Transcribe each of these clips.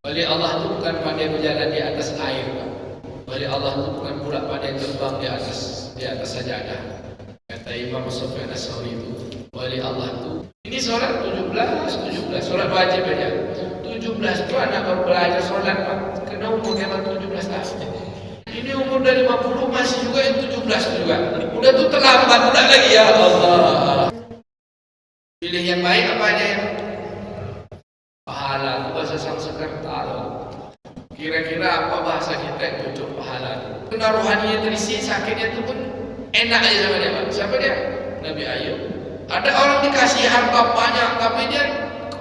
Wali Allah itu bukan pandai berjalan di atas air, Pak. Wali Allah itu bukan pula pandai terbang di atas sajadah. Kata Imam Sufyan As-Tsauri itu, wali Allah itu ini sholat 17 sholat wajib aja. 17 itu anak baru belajar sholat, Pak. Kena umurnya 17 tahun. Ini umur dari 50 masih juga yang 17 juga. Udah tuh terlambat pula lagi, ya Allah. Pilih yang baik apa aja ya? Pahala itu bahasa Sanskerta loh. Kira-kira apa bahasa kita yang cocok pahala? Kena rohaninya terisi sakitnya itu pun enak aja sama dia, Pak. Siapa dia? Nabi Ayub. Ada orang dikasih harta banyak, tapi dia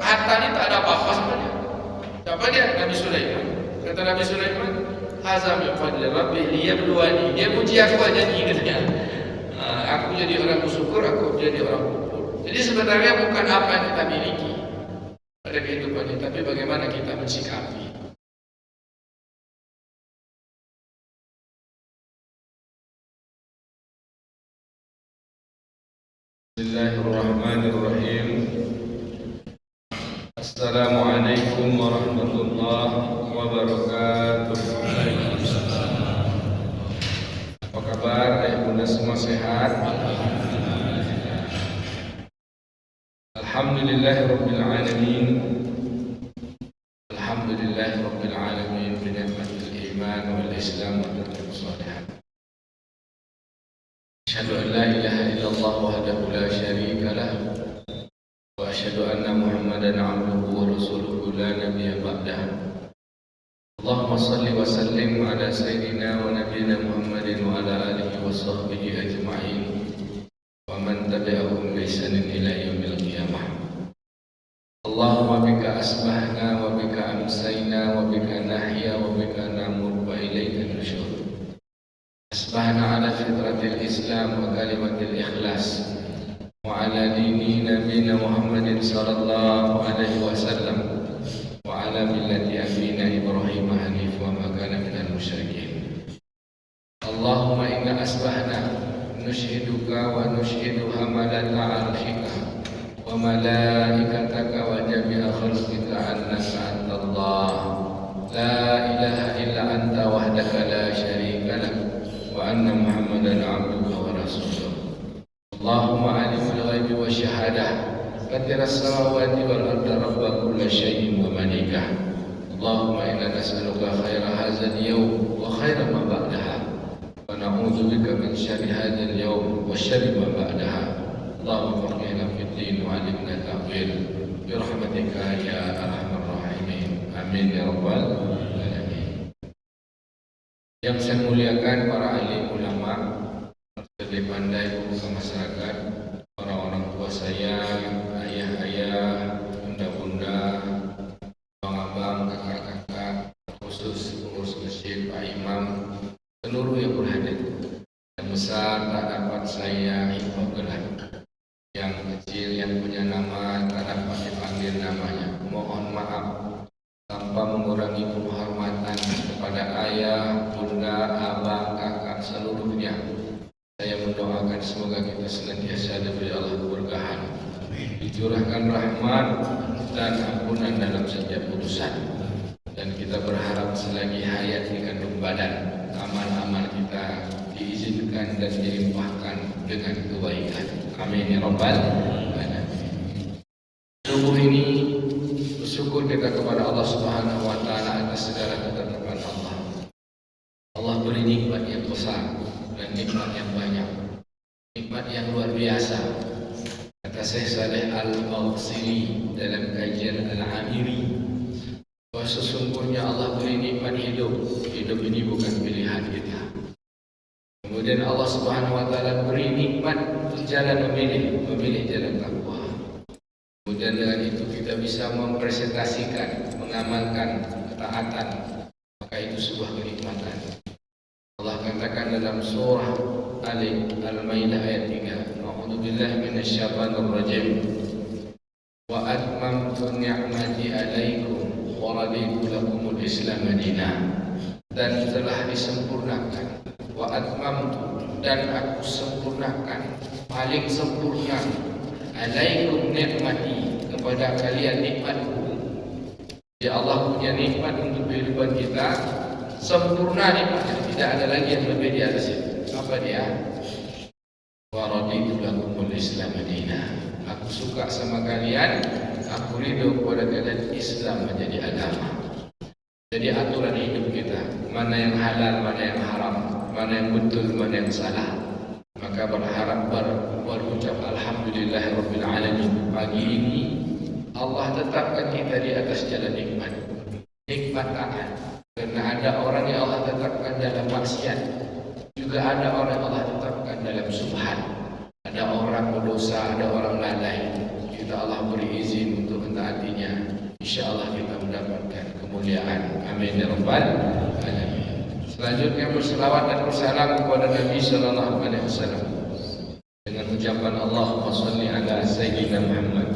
hartanya tak ada apa-apa sama dia. Siapa dia? Nabi Sulaiman. Kata Nabi Sulaiman, "Hadza min fadli rabbi liyabluwani." Dia puji aku aja nih katanya. Aku jadi orang bersyukur, aku jadi orang kufur. Jadi sebenarnya bukan apa yang kita miliki pada kehidupan ini, tapi bagaimana kita mensikapi. Bismillahirrahmanirrahim. Assalamualaikum warahmatullahi wabarakatuh. Apa kabar? Ayah bunda semua sehat? Alhamdulillahirabbil alamin. Alhamdulillahirabbil alamin bi ni'matil iman wal islam wa taufiq shalihat. Asyhadu an la ilaha illallah wahdahu la syarika lah wa asyhadu anna Muhammadan 'abduhu wa rasuluhu la nabiyya ba'dahu. Allahumma shalli wa sallim ala sayyidina wa nabiyyina Muhammadin wa ala alihi wa sahbihi ajma'in wa man tabi'ahum bi ihsanin ila yaumil qiyamah. Allahumma bika asbahna wa bika amsayna wa bika nahya wa bika namut wa ilaika nusyur. Asbahna ala fitratil Islam wa kalimatil ikhlas wa ala dini nabiyina Muhammadin sallallahu alaihi wasallam wa ala millati abina Ibrahim hanif wa ma kana minal musyrikin. Allahumma inna asbahna nushhiduka wa nushhidu hamalata arshika wa malaikataka wa jami'a khalqika annaka antallah la ilaha illa anta wahdaka la syarika lak wa anna Muhammadan 'abduka wa rasuluh. Allahumma alimul ghaibi wa syahadah fatiras samawati wal ardi rabb kulli syai'in wa malikah. Allahumma inna nas'aluka khaira hadzal yawm wa khaira ma ba'daha wa na'udzu bika min syarri hadzal yawm wa syarri ma ba'daha. Allahumma faqihna fid din wa 'allimna ta'wil bi rahmatika ya arhamar rahimin. Amin ya rabbal alamin. Yang saya muliakan para ahli ulama, lebih pandai pemuka masyarakat, para orang tua saya, ayah-ayah, bunda-bunda, abang-abang, kakak-kakak, khusus pengurus masjid, Pak Imam, seluruh yang berhadir. Yang besar tak dapat saya hibahkan, yang kecil yang punya nama tak dapat dipanggil namanya. Mohon maaf tanpa mengurangi penghormatan kepada ayah, bunda, abang, kakak seluruhnya. Saya mendoakan semoga kita senantiasa diberi Allah keberkahan, dicurahkan rahmat dan ampunan dalam setiap urusan. Dan kita berharap selagi hayat dikandung badan, amal-amal kita diizinkan dan dilimpahkan dengan kebaikan. Amin ya rabbal alamin. Subuh ini bersyukur kita kepada Allah Subhanahu wa taala atas segala ketetapan Allah. Allah beri nikmat yang besar dan nikmat yang banyak, nikmat yang luar biasa. Kata Syekh Saleh Al-Mawsili dalam kajian Al-Amiri, bahwa sesungguhnya Allah beri nikmat hidup. Hidup ini bukan pilihan kita. Kemudian Allah Subhanahu wa taala beri nikmat jalan memilih jalan takwa. Kemudian dengan itu kita bisa mempresentasikan, mengamalkan ketaatan, maka itu sebuah kenikmatan. Allah katakan dalam surah Al-Maidah ayat 3, A'udzu billahi minasyaitonir rajim. Wa atmamtu ni'mati 'alaikum wa raditu lakumul Islam madinah. Dan telah disempurnakan, wa atmamtu, dan aku sempurnakan, paling sempurna, 'alaikum ni'mati, kepada kalian nikmatku, Ya Allah punya nikmat untuk kehidupan kita, sempurna nikmatnya, tidak ada lagi yang lebih di atas itu. Apa dia? Wa raditu lakumul Islam madinah. Aku suka sama kalian, aku ridho kepada kalian Islam menjadi agama. Jadi aturan hidup kita, mana yang halal, mana yang haram, mana yang betul, mana yang salah. Maka berharap berucap alhamdulillahirabbil alamin. Pagi ini Allah tetapkan kita di atas jalan nikmat, nikmat taat. Karena ada orang yang Allah tetapkan dalam maksiat, juga ada orang yang Allah tetapkan dalam subhan. Ada orang berdosa, ada orang lalai. Kita Allah beri izin untuk mentaatinya. InsyaAllah kita mendapatkan kemuliaan. Amin ya rabbal alamin. Selanjutnya berselawat dan bersalam kepada Nabi sallallahu alaihi wasallam dengan ucapan Allahumma shalli ala sayyidina Muhammad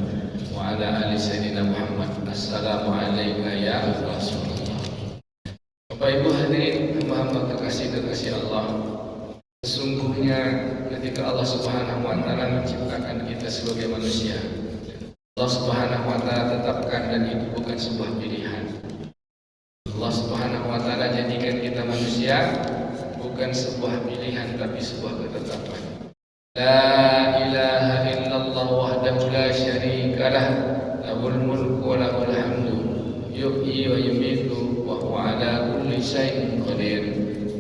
wa ala ali sayyidina Muhammad. Assalamu alayka ya Rasulullah. Bapak Ibu hadirin hamba kekasih Allah, sesungguhnya ketika Allah Subhanahu wa taala menciptakan kita sebagai manusia, Allah Subhanahu wa taala tetapkan, dan itu bukan sebuah pilihan. Allah Subhanahu wa taala jadikan kita manusia bukan sebuah pilihan, tapi sebuah ketetapan. La ilaha illallah wahdahu la syarika lah, lahul mulku wa lahul hamdu, yuhyi wa yumiitu wa huwa ala kulli syai'in qadir.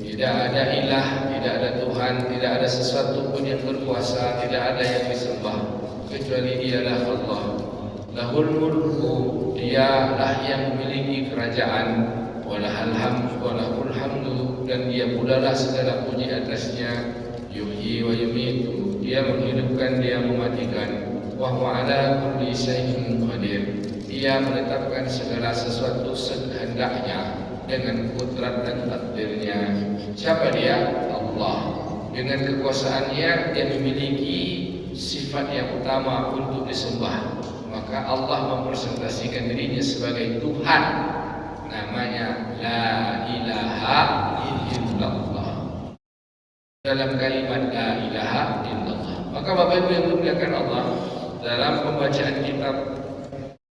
Tidak ada ilah, tidak ada Tuhan, tidak ada sesuatu pun yang berkuasa, tidak ada yang disembah kecuali Dialah Allah. Lahul mulku, Dialah yang memiliki kerajaan, walahul hamdu, dan Dia pulalah segala puji atasnya. Yuhyi wa yumiitu, Dia menghidupkan, Dia mematikan. Wa huwa ala kulli syai'in qadir, Dia menetapkan segala sesuatu sekehendaknya dengan kudrat dan takdirnya. Siapa Dia? Allah. Dengan kekuasaannya Dia memiliki sifat yang utama untuk disembah. Maka Allah mempresentasikan dirinya sebagai Tuhan. Namanya La ilaha illallah. Dalam kalimat La ilaha illallah. Maka Bapak Ibu yang dimuliakan Allah, dalam pembacaan kitab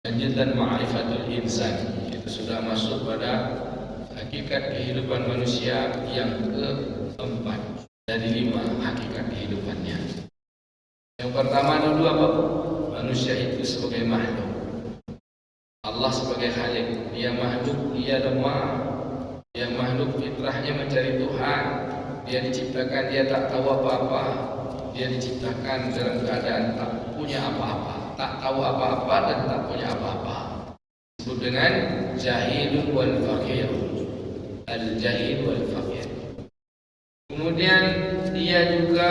Lanjutan Ma'rifatul Insan, itu sudah masuk pada hakikat kehidupan manusia yang keempat dari 5 hakikat kehidupannya. Yang pertama dulu apa? Manusia itu sebagai makhluk, Allah sebagai khalik. Dia makhluk, dia lemah, dia makhluk fitrahnya mencari Tuhan. Dia diciptakan, dia tak tahu apa-apa. Dia diciptakan dalam keadaan tak punya apa-apa, tak tahu apa-apa dan tak punya apa-apa. Disebut dengan jahilun wal faqir. Al-jahil wal faqir. Kemudian dia juga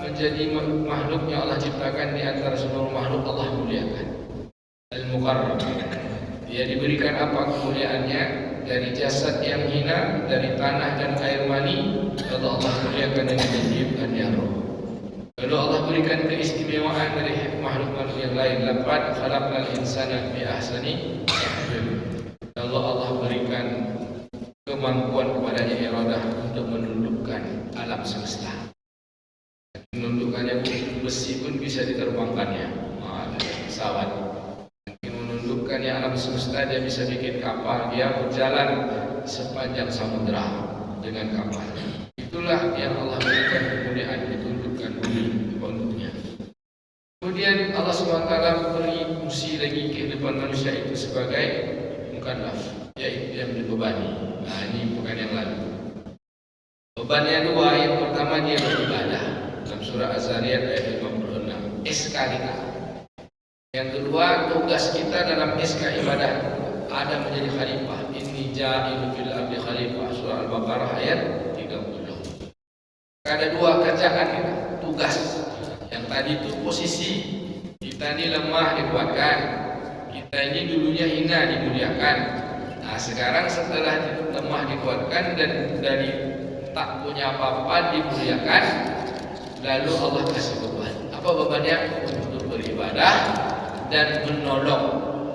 menjadi makhluk yang Allah ciptakan di antara seluruh makhluk Allah muliakan. Al-muqarrab. Dia diberikan apa kemuliaannya? Dari jasad yang hina, dari tanah dan air mani, lalu Allah muliakan dengan menjadikannya roh. Lalu Allah berikan keistimewaan dari makhluk-makhluk yang lain. Laqad khalaqnal insana fi ahsani taqwim. Lalu Allah berikan kemampuan kepadanya iradah untuk menundukkan alam semesta. Menundukkannya besi pun bisa diterbangkannya, pesawat. Menundukkannya alam semesta, dia bisa bikin kapal, dia berjalan sepanjang samudera dengan kapal. Itulah yang Allah berikan kemuliaan, ditundukkan bumi untuknya. Kemudian Allah SWT beri fungsi lagi kehidupan manusia itu sebagai mukallaf, yaitu yang dibebani. Nah, ini bukan yang lalu. Bebannya 2, yang pertama dia beribadah. Dalam surah Az-Zariyat ayat 56, SK kita. Yang kedua, tugas kita dalam SK ibadah ada menjadi khalifah. Inni ja'ilu fil ardi khalifah, surah Al-Baqarah ayat 30. Ada 2 kerjaan kita, tugas. Yang tadi itu posisi kita ini lemah dikuatkan, kita ini dulunya hina dimuliakan. Nah sekarang setelah lemah dikuatkan dan dari tak punya apa-apa dimuliakan, lalu Allah kasih beban. Apa bebannya? Untuk beribadah dan menolong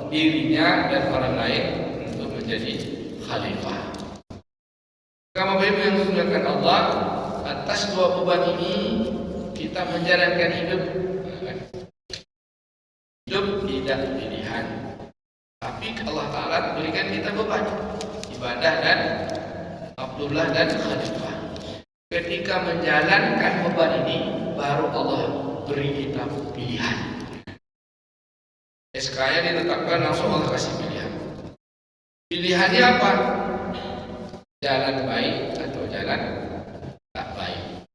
dirinya dan orang lain untuk menjadi khalifah. Kamu Bapak yang dimuliakan Allah, atas 2 beban ini kita menjalankan hidup. Hidup tidak pilihan, tapi Allah Ta'ala salat berikan kita beban ibadah dan Abdullah dan Khalifah. Ketika menjalankan beban ini, baru Allah beri kita pilihan. SK-nya ditetapkan, langsung Allah kasih pilihan. Pilihannya apa? Jalan baik atau jalan tak baik.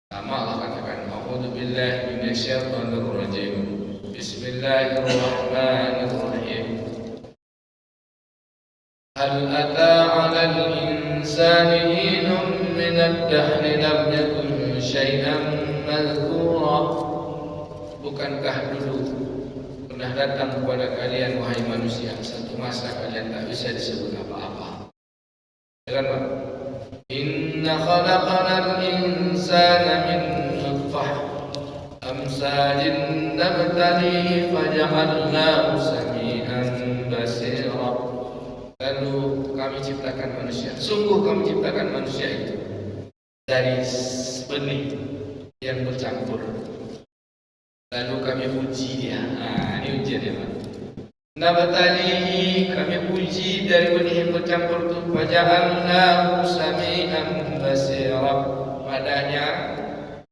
Sama Allah katakan, A'udzubillahi minasyaitonirrajim. Bismillahirrahmanirrahim. Hal ata 'alal insani hinun minad dahri lam yakun syai'an madhkura. Bukankah dulu pernah datang kepada kalian wahai manusia satu masa kalian tak bisa disebut apa-apa? Jangan Pak. Inna khalaqanal insana min nutfah amsajin nabtalihi faja'alnahu sami'an basira. Lalu kami ciptakan manusia. Sungguh kami ciptakan manusia itu dari benih yang bercampur. Lalu kami uji dia. Ini ujian ya Pak. Nabtalihi, kami uji dari benih yang bercampur itu. Faja'alnahu sami'an basira. Padanya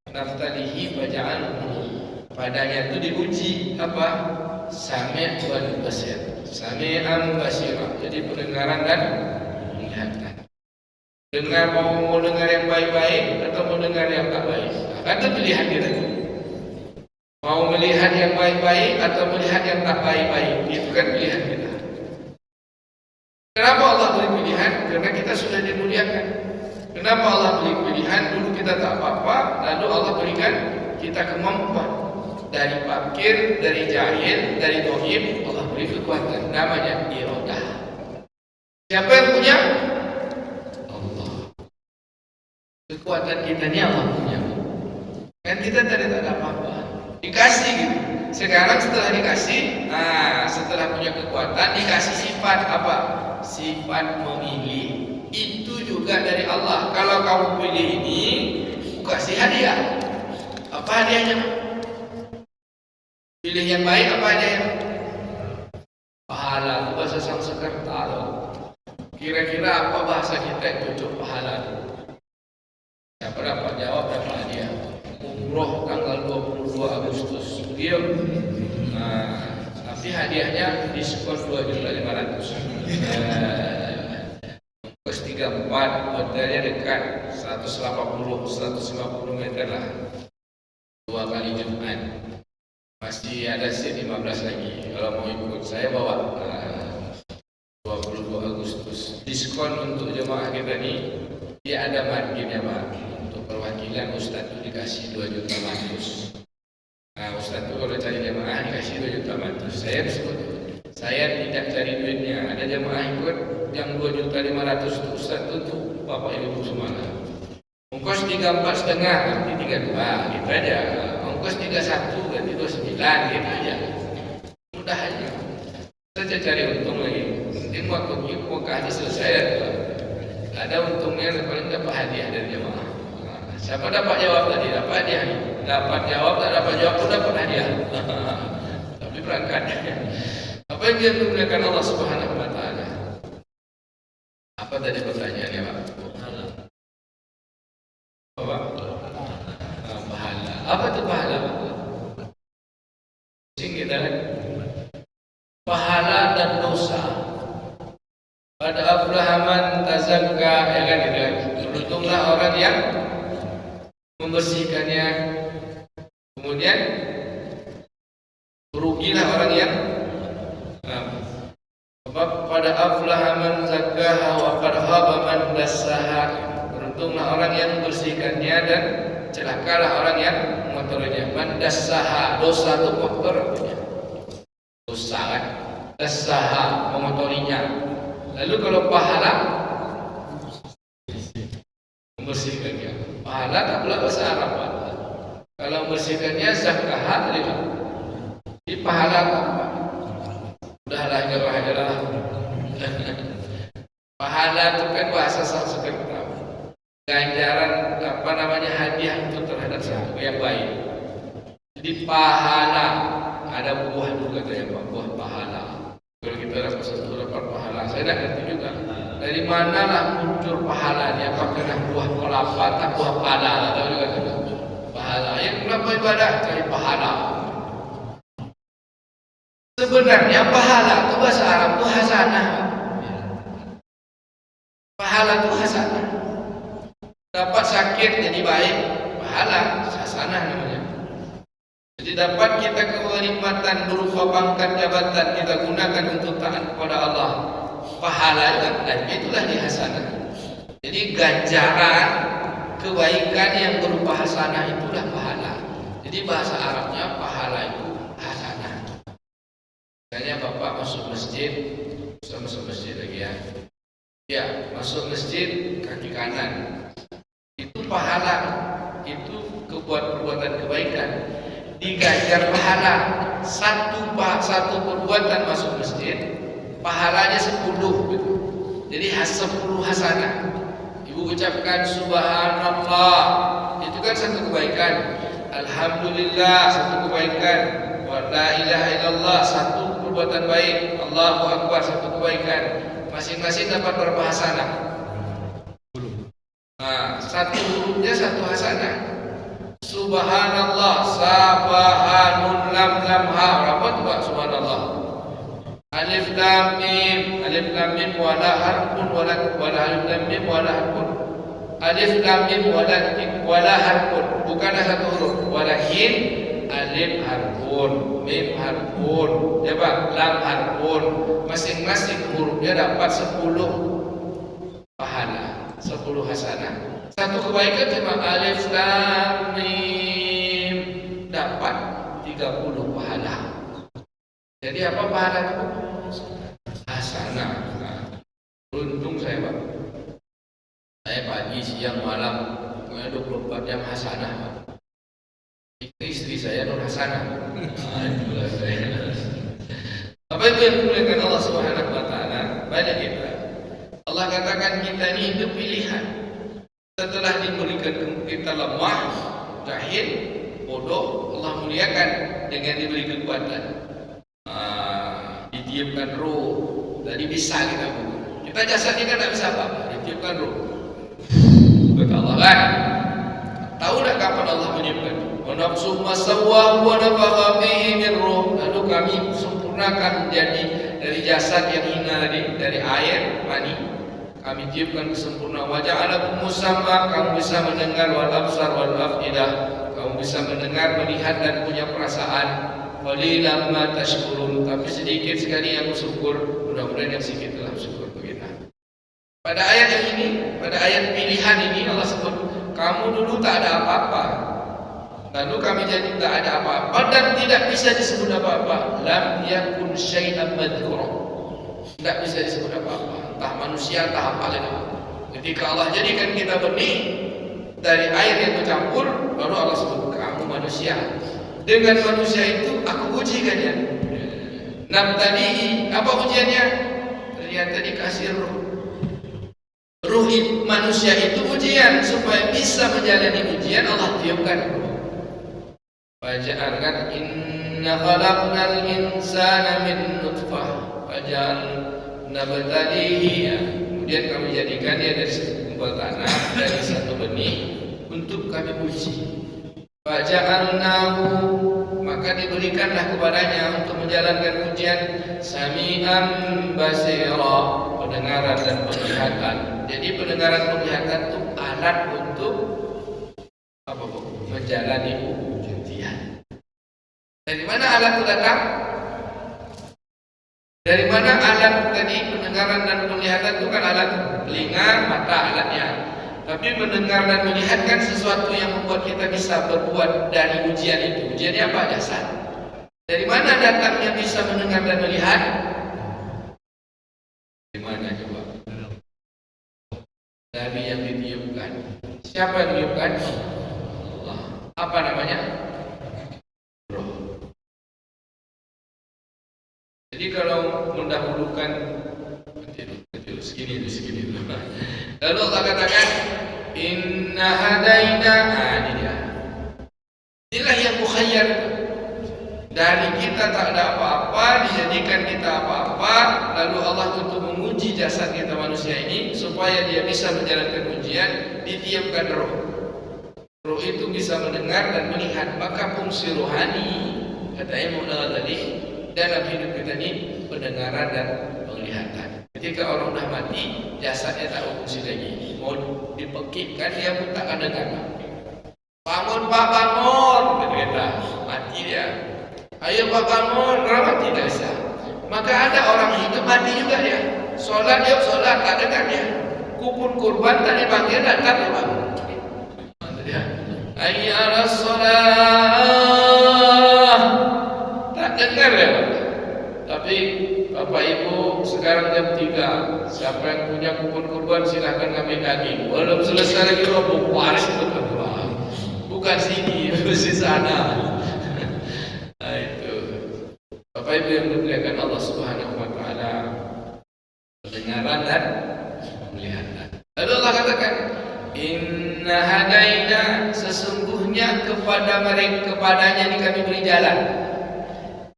nabtalihi faja'alnahu. Padanya itu diuji apa? Sami' wal basir. Sami'an basira. Jadi pendengaran dan penglihatan. Dengar, mau dengar yang baik-baik atau mau dengar yang tak baik. Itu pilihan kita. Mau melihat yang baik-baik atau melihat yang tak baik-baik. Itu kan pilihan kita. Kenapa Allah beri pilihan? Karena kita sudah dimuliakan. Kenapa Allah beri pilihan? Dulu kita tak apa-apa, lalu Allah berikan kita kemampuan. Dari fakir, dari jahil, dari dohim, Allah beri kekuatan. Namanya iradah. Siapa yang punya? Allah. Kekuatan kita ini Allah punya. Kan kita tadi tak ada apa-apa. Dikasih gitu. Sekarang setelah dikasih, setelah punya kekuatan, dikasih sifat apa? Sifat memilih. Itu juga dari Allah. Kalau kamu pilih ini, kasih hadiah. Apa hadiahnya? Pilih yang baik apa hadiahnya? Pahala. Bahasa Sanskerta loh. Kira-kira apa bahasa kita yang cocok pahala? Siapa dapat jawab dapat hadiah. Umroh tanggal 22 Agustus. Diam. Tapi hadiahnya diskon 2.500.000. Ongkos 34, hotelnya dekat 150 meter lah. 2 kali Jumat. Masih ada seat 15 lagi. Kalau mau ikut saya bawa 22 Agustus. Diskon untuk jemaah kita ini, dia ada marginnya Pak. Untuk perwakilan Ustadz itu dikasih 2.500.000. Ustadz itu kalau cari jemaah dikasih 2.500.000. Saya disebut, saya tidak cari duitnya. Ada jemaah ikut yang 2.500.000 itu Ustadz itu Bapak Ibu semua. Ongkos 34,5 nanti 32 gitu aja. Ongkos 31 ganti 29 gitu aja. Mudah aja. Saja cari untung lagi. Penting waktu Mekah itu selesai ya. Ada untungnya paling dapat hadiah dari jemaah. Siapa dapat jawab tadi dapat hadiah. Dapat jawab tak dapat jawab pun dapat hadiah. Tapi berangkat. Apa yang dia menggunakan Allah Subhanahu Wa Taala? Apa tadi pertanyaannya Pak? Pahala. Apa itu pahala? Sing kita kan? Pahala dan dosa. Pada aflahaman tazakka, ya kan gitu kan? Beruntunglah orang yang membersihkannya. Kemudian berugilah orang yang pada aflahaman zakkaha wa qad khaba man dassaha. Beruntunglah orang yang membersihkannya dan celakalah orang yang mengotorinya. Man dassaha, dosa itu kotor artinya. Dosa kan? Dassaha, mengotorinya. Lalu kalau pahala membersihkannya. Pahala tak pula bahasa Arab. Kalau membersihkannya zakkaha terima. Di pahala apa? Udahlah nyerah. Pahala itu kan bahasa Sanskerta. Ganjaran hadiah itu terhadap sesuatu yang baik. Jadi pahala ada buah juga katanya Pak, buah pahala. Kalau kita dapat sesuatu dapat pahala. Saya tidak ngerti juga. Dari manalah muncul pahala dia? Apakah kena buah kelapa atau buah pala? Tahu juga tidak. Pahala. Yang kenapa ibadah cari pahala? Sebenarnya pahala itu bahasa Arab itu hasanah. Pahala itu hasanah. Dapat sakit jadi baik, pahala hasanah namanya. Jadi dapat kita kenikmatan berupa pangkat jabatan kita gunakan untuk taat kepada Allah, pahala dan itulah di hasanah. Jadi ganjaran kebaikan yang berupa hasanah itulah pahala. Jadi bahasa Arabnya pahala itu hasanah. Misalnya Bapak masuk masjid, saya masuk masjid lagi ya. Ya, masuk masjid kaki kanan. Itu pahala, itu perbuatan kebaikan. Diganjar pahala satu perbuatan masuk masjid, pahalanya 10 gitu. Jadi 10 hasanah. Ibu ucapkan subhanallah, itu kan satu kebaikan. Alhamdulillah satu kebaikan. Wa la ilaha illallah satu perbuatan baik. Allahu akbar satu kebaikan. Masing-masing dapat berapa hasanah? Nah, satu hurufnya satu hasanah. Subhanallah, sabahanun lam ha. Berapa tu Pak subhanallah? Alif lam mim wala harfun wala alif lam mim wala harfun. Alif lam mim wala harfun. Bukan satu huruf. Walakin alif harfun, mim harfun, ya Pak, lam harfun. Masing-masing hurufnya dapat 10 pahala, 10 hasanah. Satu kebaikan cuma alif lam mim dapat 30 pahala. Jadi apa pahala itu? Hasanah. Beruntung saya Pak. Saya pagi, siang, malam punya 24 jam hasanah Pak. Istri saya Nur Hasanah. Itulah saya. Apa itu yang dimuliakan Allah Subhanahu wa taala? Banyak kita. Allah katakan kita ini hidup pilihan. Setelah diberikan kita lemah, jahil, bodoh, Allah muliakan dengan diberi kekuatan. Ditiupkan roh, jadi bisa kita bunuh. Kita jasad ini kan tidak bisa apa-apa, ditiupkan roh. Kata Allah kan, tahu tak kapan Allah meniupkan? Wa nafsu masawwahu wa nafakha fihi min ruh. Lalu kami sempurnakan menjadi dari jasad yang hina tadi, dari air, mani. Kami tiupkan kesempurnaan. Wa ja'alakum musamma, kamu bisa mendengar, wal absar wal afidah, kamu bisa mendengar, melihat dan punya perasaan. Qalilan ma tashkurun, tapi sedikit sekali yang bersyukur. Mudah-mudahan yang sedikit dalam syukur kita. Pada ayat yang ini, pada ayat pilihan ini Allah sebut, kamu dulu tak ada apa-apa, lalu kami jadi tak ada apa-apa dan tidak bisa disebut apa-apa. Lam yakun syai'an madhkura, tidak bisa disebut apa-apa. Entah manusia, entah apa lagi. Ketika Allah jadikan kita benih dari air yang bercampur, lalu Allah sebut kamu manusia. Dengan manusia itu aku ujikan ya. Nabtalihi, apa ujiannya? Ternyata dikasih ruh. Ruh manusia itu ujian, supaya bisa menjalani ujian Allah tiupkan ruh. Faja'alkan inna khalaqnal insana min nutfah faja'alna batalihi, kemudian kami jadikan dia dari segumpal tanah, dari satu benih untuk kami uji. Faja'alnahu, maka diberikanlah kepadanya untuk menjalankan ujian sami'an basira, pendengaran dan penglihatan. Jadi pendengaran penglihatan itu alat untuk apa Bu? Menjalani ujian. Dari mana alat itu datang? Dari mana alat tadi pendengaran dan penglihatan itu kan alat telinga, mata alatnya. Tapi mendengar dan melihat kan sesuatu yang membuat kita bisa berbuat dari ujian itu. Ujiannya apa? Jasad. Dari mana datangnya bisa mendengar dan melihat? Dari mana coba? Dari yang ditiupkan. Siapa yang ditiupkan? Allah. Apa namanya? Roh. Jadi kalau mendahulukan segini. Lalu Allah katakan inna hadaina, ini dia. Inilah yang mukhayyar. Dari kita tak ada apa-apa, dijadikan kita apa-apa, lalu Allah untuk menguji menguji jasad kita manusia ini supaya dia bisa menjalankan ujian, ditiupkan roh. Roh itu bisa mendengar dan melihat, maka fungsi rohani kata Imam Ghazali dalam hidup kita ini pendengaran dan penglihatan. Ketika orang dah mati, jasadnya tak fungsi lagi. Mau dipekikkan dia pun tak akan dengar. Bangun Pak, bangun, kata mati dia. Ayo Pak bangun, rawat tidak bisa. Maka ada orang hidup mati juga dia. Solat yuk solat, tak dengar dia. Kupun kurban tak dipanggil, datang dia Pak. Hayya 'alas shalah, tak dengar dia Pak. Tapi Bapak Ibu sekarang jam 3, siapa yang punya kupon kurban silahkan ambil daging. Belum selesai lagi roboh waris itu kedua. Bukan sini, mesti sana. Nah itu. Bapak Ibu yang dimuliakan Allah Subhanahu wa taala, pendengaran dan penglihatan. Lalu Allah katakan, "Inna hadaina", sesungguhnya kepadanya ini kami beri jalan.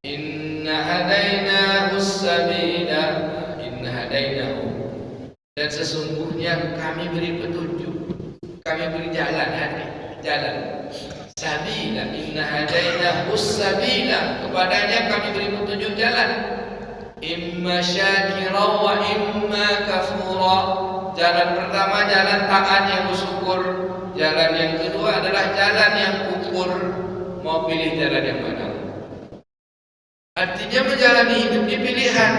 Inna hadaina us-sabila, inna hadainahu, dan sesungguhnya kami beri petunjuk, kami beri jalan, jalan. Sabila, inna hadaina us-sabila, kepadanya kami beri petunjuk jalan. Imma syakira wa imma kafura. Jalan pertama jalan taat yang bersyukur, jalan yang kedua adalah jalan yang kufur. Mau pilih jalan yang mana? Artinya menjalani hidup di pilihan.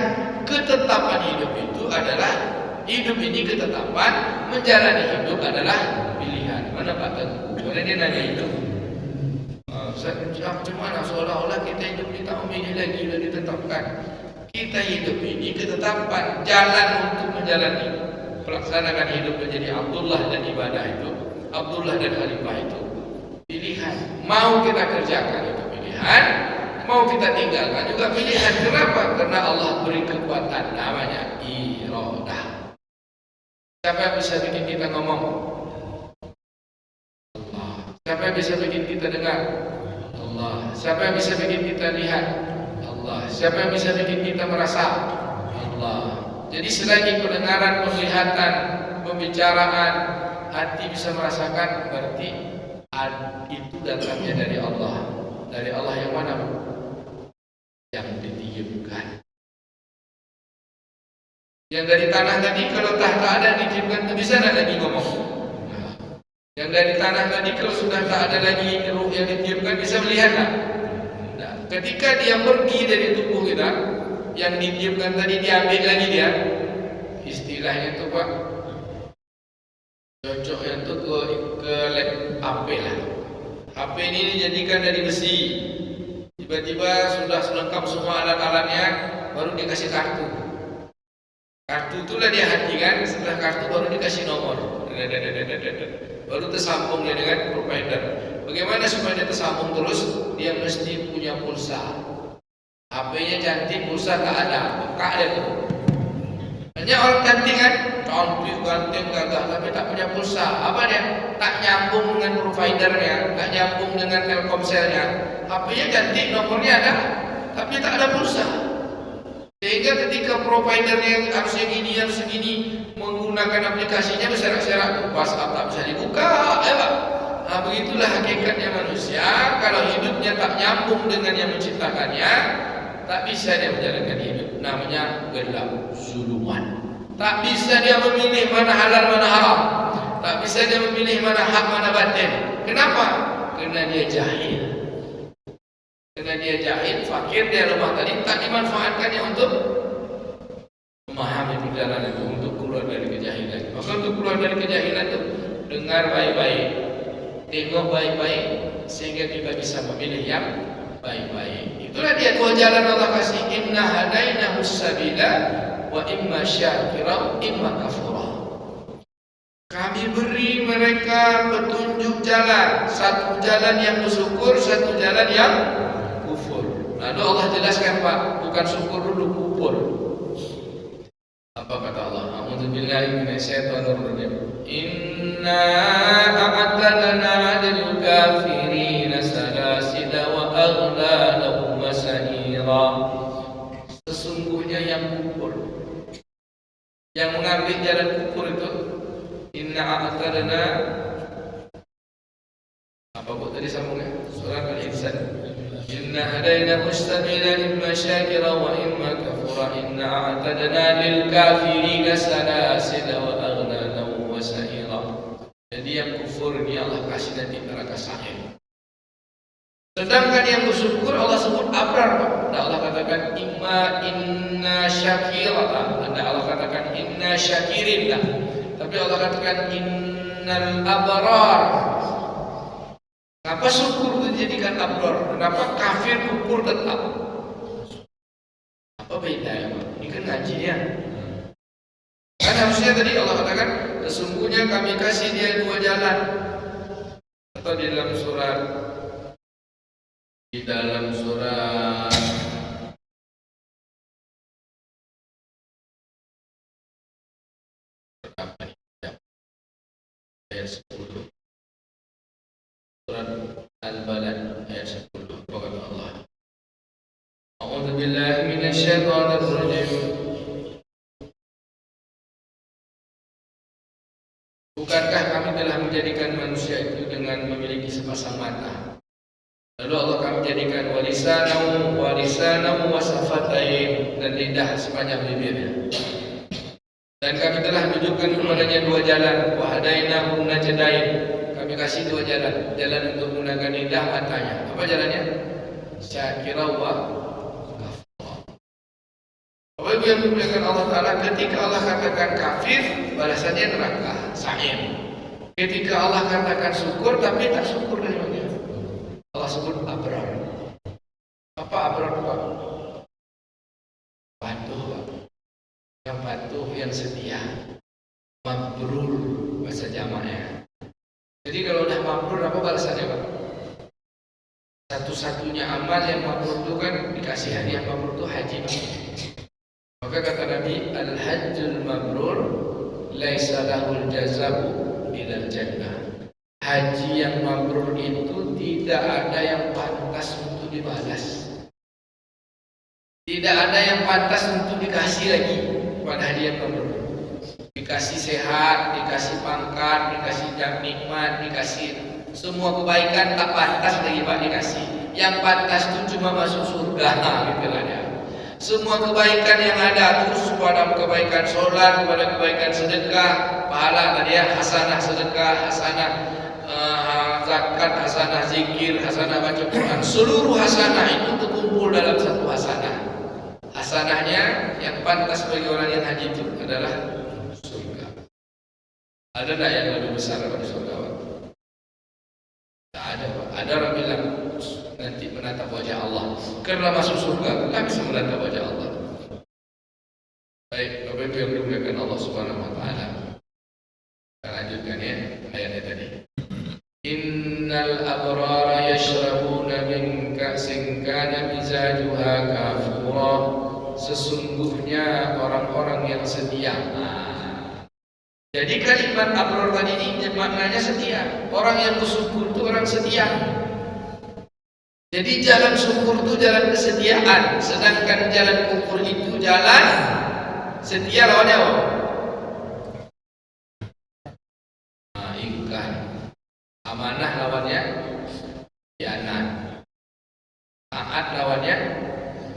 Ketetapan hidup itu adalah hidup ini ketetapan, menjalani hidup adalah pilihan. Mana Pak Tengku? Boleh dia nanya itu? Macam mana seolah-olah kita hidup ini tak memilih lagi, sudah ditetapkan. Kita hidup ini ketetapan, jalan untuk menjalani, pelaksanakan hidup menjadi Abdullah dan ibadah itu, Abdullah dan Khalifah itu pilihan. Mau kita kerjakan itu pilihan, mau kita tinggalkan juga pilihan. Kenapa? Karena Allah beri kekuatan, namanya iradah. Siapa yang bisa bikin kita ngomong? Allah. Siapa yang bisa bikin kita dengar? Allah. Siapa yang bisa bikin kita lihat? Allah. Siapa yang bisa bikin kita merasa? Allah. Jadi selagi pendengaran, penglihatan, pembicaraan, hati bisa merasakan, berarti itu datangnya dari Allah. Dari Allah yang mana? Yang ditiupkan. Yang dari tanah tadi kalau tak ada ditiupkan itu bisa tak lagi ngomong. Nah, yang dari tanah tadi kalau sudah tak ada lagi ruh yang ditiupkan bisa melihat tak? Nah, ketika dia pergi dari tubuh kita, yang ditiupkan tadi diambil lagi dia. Istilahnya itu Pak, cocoknya itu ke HP lah. HP ini dijadikan dari besi. Tiba-tiba sudah selengkap semua alat-alatnya, baru dikasih kartu. Kartu itulah dia hatikan. Setelah kartu baru dikasih nomor. Baru tersambung dia dengan provider. Bagaimana supaya dia tersambung terus? Dia mesti punya pulsa. HP-nya cantik, pulsa tak ada, buka dia tuh. Hanya orang cantik kan, cantik, ganteng, gagah, tapi tak punya pulsa. Apa dia? Tak nyambung dengan providernya, tak nyambung dengan Telkomselnya. HP-nya cantik, nomornya ada, tapi tak ada pulsa. Sehingga ketika providernya harusnya gini, harus segini, menggunakan aplikasinya berserak-serak, WhatsApp tak bisa dibuka, ya Pak. Nah begitulah hakikatnya manusia. Kalau hidupnya tak nyambung dengan yang menciptakannya, tak bisa dia menjalankan hidup. Namanya gelap, zuluman. Tak bisa dia memilih mana halal, mana haram. Tak bisa dia memilih mana hak, mana batin. Kenapa? Karena dia jahil. Karena dia jahil, fakir, dia lemah tadi, tak dimanfaatkannya untuk memahami perjalanan itu, untuk keluar dari kejahilan. Maka untuk keluar dari kejahilan itu, dengar baik-baik, tengok baik-baik, sehingga kita bisa memilih yang baik-baik. Itulah dia dua jalan Allah kasih. Inna hadainahu sabila wa imma syakira imma kafura. Kami beri mereka petunjuk jalan, satu jalan yang bersyukur, satu jalan yang kufur. Lalu Allah jelaskan Pak, bukan syukur dulu, kufur. Apa kata Allah? A'udzubillahi minasyaitonir rajim. Inna a'tadna lil kafirin salasila wa aghlalan wa sa'ira. Sesungguhnya yang kufur, jalan kufur itu. Inna a'tadna, apa bu tadi sambungnya? Surah Al-Insan. Inna hadaina mustabila imma syakira wa imma kafura. Inna a'tadna lil kafirina salasila wa aghlala wa sa'ira. Jadi yang kufur ini Allah kasih nanti neraka sa'ir. Sedangkan yang bersyukur Allah sebut abrar. Ada Allah katakan inna syakira. Ada Allah katakan inna syakirin. Tapi Allah katakan innal abrar. Kenapa syukur itu dijadikan abrar? Kenapa kafir kufur tetap? Apa bedanya? Ini kan ngaji ya. Kan harusnya tadi Allah katakan sesungguhnya kami kasih dia dua jalan. Atau di dalam surat apa nih? Ayat 10. Surat Al-Balad ayat 10. Kata Allah, A'udzu billahi minasyaitonir rajim. Bukankah kami telah menjadikan manusia itu dengan memiliki sepasang mata? Lalu Allah kami jadikan walisanahu wa safatain, dan lidah sepanjang bibirnya. Dan kami telah menunjukkan kepadanya dua jalan, wa hadainahu najdain. Kami kasih dua jalan, jalan untuk menggunakan lidah matanya. Apa jalannya? Syakira wa kafur. Bapak Ibu yang dimuliakan Allah Ta'ala, ketika Allah katakan kafir, balasannya neraka, sa'ir. Ketika Allah katakan syukur, tapi tak syukur dari mana? Allah sebut abrar. Apa abrar Pak? Patuh Pak. Yang patuh, yang setia. Mabrur bahasa jamaknya. Jadi kalau udah mabrur, apa balasannya Pak? Satu-satunya amal yang mabrur itu kan dikasih hadiah. Mabrur itu haji Pak. Maka kata Nabi, al-hajjul mabrur laisa lahul jazau ilal jannah. Haji yang mabrur itu tidak ada yang pantas untuk dibalas. Tidak ada yang pantas untuk dikasih lagi pada haji yang mabrur. Dikasih sehat, dikasih pangkat, dikasih nikmat, dikasih semua kebaikan, tak pantas lagi Pak dikasih. Yang pantas itu cuma masuk surga, gitu lah ya. Semua kebaikan yang ada terus pada kebaikan sholat, pada kebaikan sedekah, pahala tadi ya, hasanah sedekah, hasanah zakat, hasanah zikir, hasanah baca Quran. Seluruh hasanah itu terkumpul dalam satu hasanah. Hasanahnya yang pantas bagi orang yang haji itu adalah surga. Ada tak yang lebih besar daripada surga Pak? Tak ada Pak. Ada orang bilang nanti menatap wajah Allah. Karena masuk surga kita bisa menatap wajah Allah. Baik, Bapak Ibu yang dimuliakan Allah Subhanahu wa taala. Kita lanjutkan ya ayatnya tadi. Innal abrara yashrabuna min ka'sin kana mizajuha kafura. Sesungguhnya orang-orang yang setia. Jadi kalimat abrar tadi ini maknanya setia. Orang yang bersyukur itu orang setia. Jadi jalan syukur itu jalan kesetiaan, sedangkan jalan kufur itu jalan setia lawannya apa? Ingkar. Amanah lawannya khianat. Taat lawannya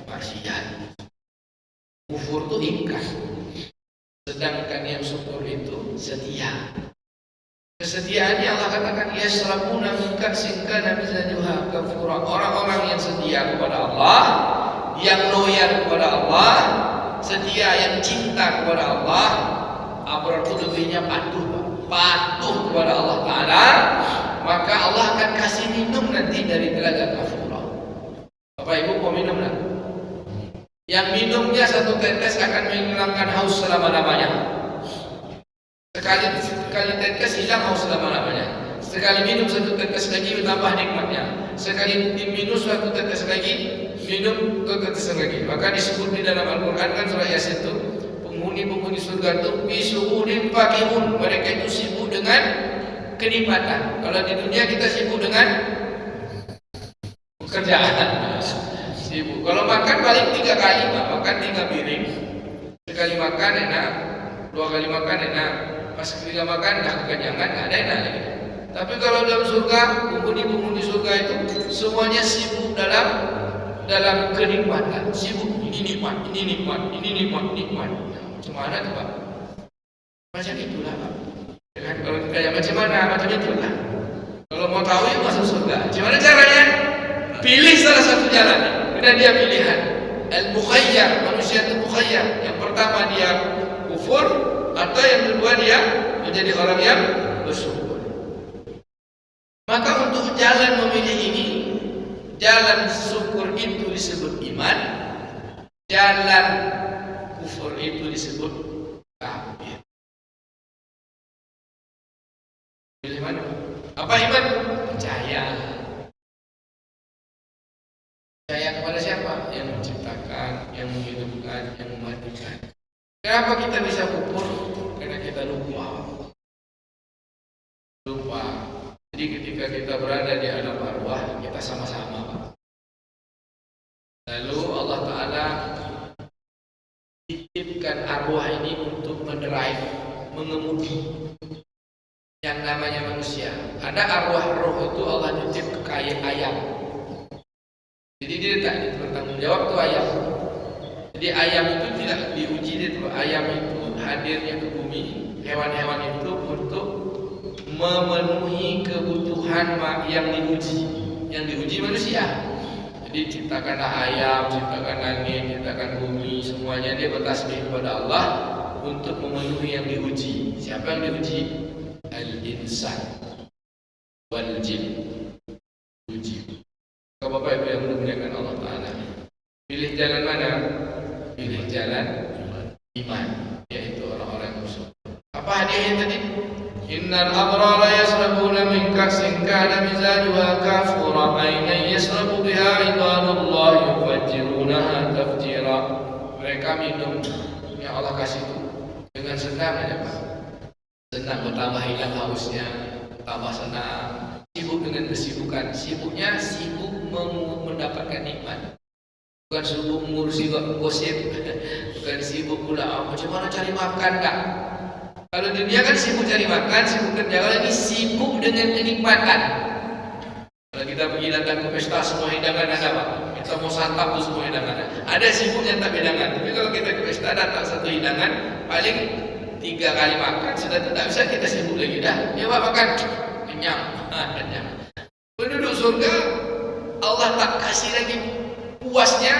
maksiat. Kufur itu ingkar. Sedangkan yang syukur itu setia. Kesetiaannya Allah katakan yasrabuna min ka'sin kana mizajuha kafura. Orang-orang yang setia kepada Allah, yang loyal kepada Allah, setia yang cinta kepada Allah, abrar itu lebihnya patuh kepada Allah Ta'ala, maka Allah akan kasih minum nanti dari telaga kafura. Bapak Ibu mau minum nak? Yang minumnya satu tetes akan menghilangkan haus selama-lamanya. Sekali tetes hilang haus selama-lamanya. Sekali minum satu tetes lagi bertambah nikmatnya. Sekali minum satu tetes lagi, minum satu tetes lagi. Maka disebut di dalam Al-Quran kan surah Yasin itu, penghuni-penghuni surga itu bisuhurin fakihun. Mereka itu sibuk dengan kenikmatan. Kalau di dunia kita sibuk dengan pekerjaan. Sibuk. Kalau makan paling 3 kali Pak. Makan 3 piring. Sekali makan enak, 2 kali makan enak, pas ketiga makan dah kekenyangan, nggak ada enak lagi. Tapi kalau dalam surga, penghuni surga itu semuanya sibuk dalam kenikmatan, sibuk ini nikmat, ini nikmat, ini nikmat, nikmat. Macam mana tuh Pak? Macam itulah Pak. Ya kan? Kalau kayak macam mana? Macam itulah. Kalau mau tahu ya masuk surga. Gimana caranya? Pilih salah satu jalan. Kemudian dia pilihan. Al-mukhayyar, manusia itu mukhayyar. Yang pertama dia kufur, atau yang kedua dia menjadi orang yang bersyukur. Maka untuk jalan memilih ini, jalan syukur itu disebut iman, jalan kufur itu disebut kafir. Pilih mana? Apa iman? Percaya. Percaya kepada siapa? Yang menciptakan, yang menghidupkan, yang mematikan. Kenapa kita bisa kufur? Karena kita lupa. Jadi ketika kita berada di alam arwah, kita sama-sama. Lalu Allah Ta'ala titipkan arwah ini untuk mendrive, mengemudi yang namanya manusia. Ada arwah roh itu Allah titip ke kayak ayam. Jadi dia tak bertanggung jawab tuh ayam. Jadi ayam itu tidak diuji, ayam itu hadirnya ke bumi, hewan-hewan itu untuk memenuhi kebutuhan yang diuji. Yang diuji manusia. Jadi ciptakanlah ayam, ciptakan langit, ciptakan bumi, semuanya dia bertasbih kepada Allah untuk memenuhi yang diuji. Siapa yang diuji? Al-insan wal jin. Uji. Kalau Bapak Ibu yang dimuliakan Allah Ta'ala, pilih jalan mana? Pilih jalan iman, yaitu orang-orang yang bersyukur. Apa hadiahnya tadi? Innal abrara yasrabuna min ka'sin kana mizajuha kafura aynan yasrabu biha ibadullah yufajjirunaha tafjira. Mereka minum yang Allah kasih itu dengan senang aja Pak. Senang, bertambah hilang hausnya, tambah senang. Sibuk dengan kesibukan. Sibuknya sibuk mendapatkan nikmat. Bukan sibuk mengurusi gosip. Bukan sibuk pula macam mana cari makan enggak. Kalau dunia kan sibuk cari makan, sibuk kerja. Kalau ini sibuk dengan kenikmatan. Kalau kita pergi datang ke pesta, semua hidangan ada Pak. Kita mau santap tuh semua hidangan ada. Ada sibuk yang tak hidangan. Tapi kalau kita ke pesta datang satu hidangan, paling 3 kali makan sudah tidak bisa kita sibuk lagi dah. Ya Pak makan, kenyang, kenyang. Penduduk surga Allah tak kasih lagi puasnya,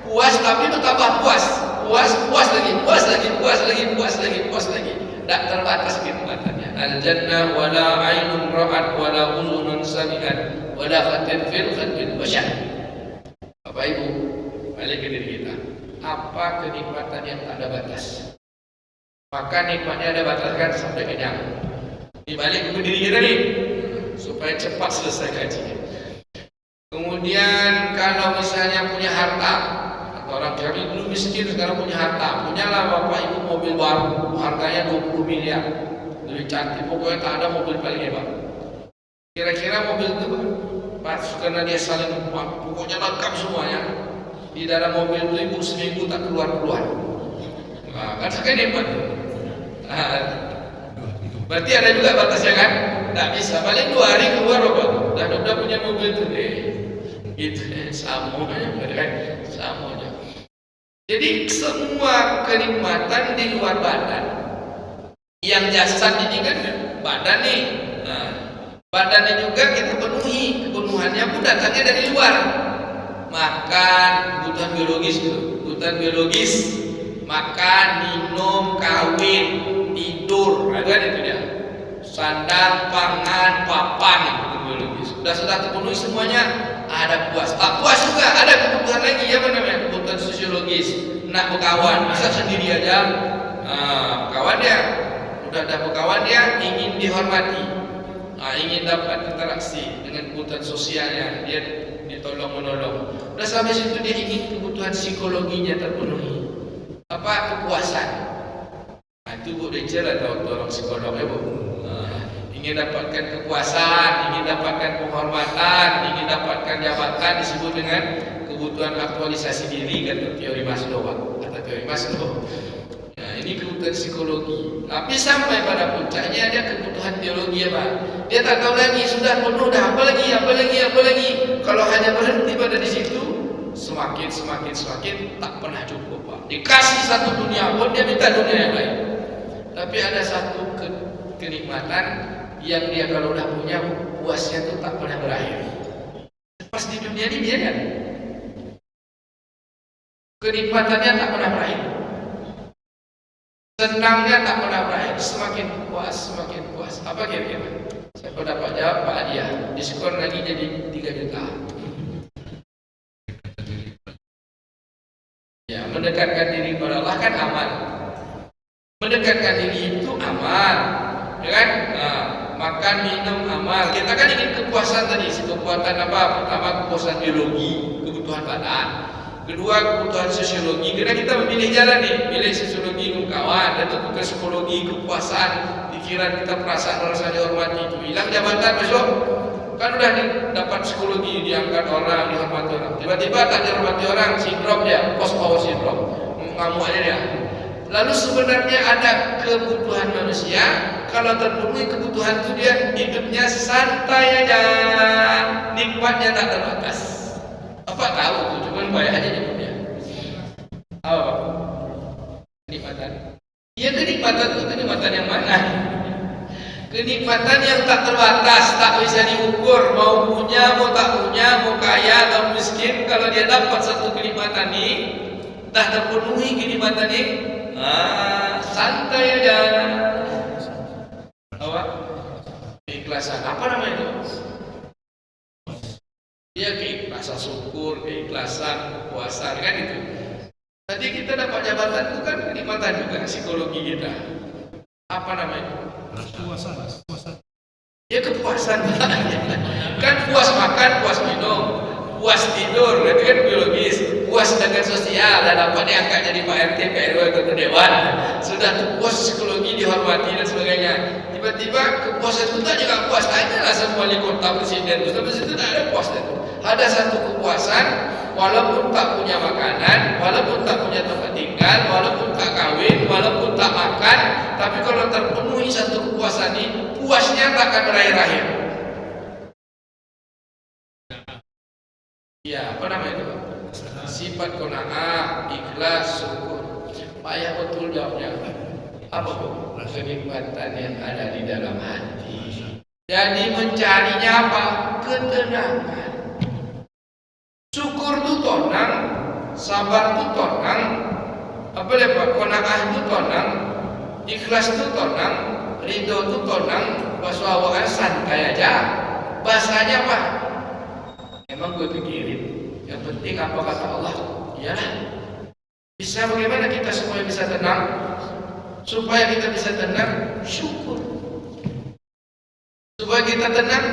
puas tapi bertambah puas, puas lagi, puas lagi, puas lagi, puas lagi, puas lagi. Tak terbatas kenikmatannya. Al-jannah wala ainun ra'at wala uzunun sami'at wala khatir fil khatir basyar. Bapak Ibu, balik ke diri kita. Apa kenikmatan yang tak ada batas? Maka nikmatnya ada bataskan sampai kenyang. Dibalik ke diri kita nih, supaya cepat selesai kajinya. Kemudian kalau misalnya punya harta, orang kami dulu miskin sekarang punya harta, punyalah bapak ibu mobil baru, harganya 20 miliar, lebih cantik, pokoknya tak ada mobil paling hebat. Kira-kira mobil itu pas karena dia saling pokoknya lengkap semuanya. Di dalam mobil itu ibu seminggu tak keluar. Nah, kan sekali hebat. Berarti ada juga batasnya kan? Tak bisa, paling 2 hari keluar bapak. Dan udah punya mobil itu deh. Gitu, samunya, samunya. Jadi semua kenikmatan di luar badan. Yang jasad ini kan badan nih. Nah, badannya juga kita penuhi. Kepenuhannya pun datangnya dari luar. Makan, kebutuhan biologis itu. Kebutuhan biologis. Makan, minum, kawin, tidur. Ada itu dia. Sandang, pangan, papan, kebutuhan biologis. Sudah terpenuhi semuanya. Ada puas, tak puas juga ada kebutuhan lagi ya namanya kebutuhan sosiologis. Nak berkawan, bisa sendiri aja. Kawan dia, udah ada berkawan dia ingin dihormati, ingin dapat interaksi dengan kebutuhan sosialnya, dia ditolong menolong. Udah sampai situ dia ingin kebutuhan psikologinya terpenuhi. Apa kepuasan? Itu Bu Rachel atau orang psikolog ya Bu. Ingin dapatkan kepuasan, ingin dapatkan penghormatan, ingin dapatkan jabatan disebut dengan kebutuhan aktualisasi diri kan teori Maslow atau teori Maslow. Nah, Ini kebutuhan psikologi. Tapi sampai pada puncaknya ada kebutuhan teologi ya Pak. Dia tak tahu lagi, sudah penuh dah, apa lagi. Kalau hanya berhenti pada di situ, semakin tak pernah cukup Pak. Dikasih satu dunia pun dia minta dunia yang lain. Tapi ada satu kenikmatan yang dia kalau udah punya, puasnya itu tak pernah berakhir. Pas di dunia ini dia kan kenikmatannya tak pernah berakhir, senangnya tak pernah berakhir, semakin puas. Apa kira-kira? Saya dapat jawab Pak Adia, diskon lagi jadi 3 juta. Ya, mendekatkan diri kepada Allah kan aman. Mendekatkan diri itu aman, ya kan? Nah, makan minum amal. Kita kan ingin kepuasan tadi. Kepuasan apa? Pertama kepuasan biologi, kebutuhan badan. Kedua kebutuhan sosiologi. Karena kita memilih jalan nih, pilih sosiologi kawan dan tentu psikologi, kepuasan, pikiran kita, perasaan rasa dihormati itu hilang jabatan besok. Kan udah dapat psikologi, diangkat orang, dihormati orang. Tiba-tiba tak dihormati orang, sindrom dia, post power syndrome, ngamuk aja dia. Lalu sebenarnya ada kebutuhan manusia. Kalau terpenuhi kebutuhan itu dia hidupnya santai aja, nikmatnya tak terbatas. Apa tahu tuh, cuman bayar aja hidupnya. Apa? Kenikmatan. Ya kenikmatan itu kenikmatan yang mana? Kenikmatan yang tak terbatas, tak bisa diukur. Mau punya, mau tak punya, mau kaya atau miskin, kalau dia dapat satu kenikmatan ini, dah terpenuhi kenikmatan ini, santai aja. Apa? Keikhlasan. Apa namanya itu? Ya keikhlasan syukur, keikhlasan, kepuasan kan itu. Tadi kita dapat jabatan itu kan kenikmatan juga psikologi kita. Apa namanya itu? Kepuasan. Ya kepuasan. Kan puas makan, puas minum, puas tidur, itu kan biologis. Puas dengan sosial dan dapat diangkat jadi Pak RT, Pak RW, Ketua Dewan. Sudah tuh puas psikologi, dihormati dan sebagainya. Tiba-tiba kepuasan itu tak juga puas. Tanyalah semua wali kota, presiden, terus itu tak ada puas itu. Ada satu kepuasan, walaupun tak punya makanan, walaupun tak punya tempat tinggal, walaupun tak kawin, walaupun tak makan, tapi kalau terpenuhi satu kepuasan ini, puasnya tak akan berakhir-akhir. Ya, apa namanya itu? Sifat qanaah, ikhlas, syukur. Payah betul jawabnya. Apa bu? Kenikmatan yang ada di dalam hati. Jadi mencarinya apa? Ketenangan. Syukur itu tonang, sabar itu tonang, apa lepas qanaah itu tonang, ikhlas itu tonang, ridho itu tonang, waswawaan santai aja. Bahasanya apa? Emang gue pikirin. Yang penting apa kata Allah? Iyalah. Bisa bagaimana kita supaya bisa tenang? Supaya kita bisa tenang, syukur. Supaya kita tenang,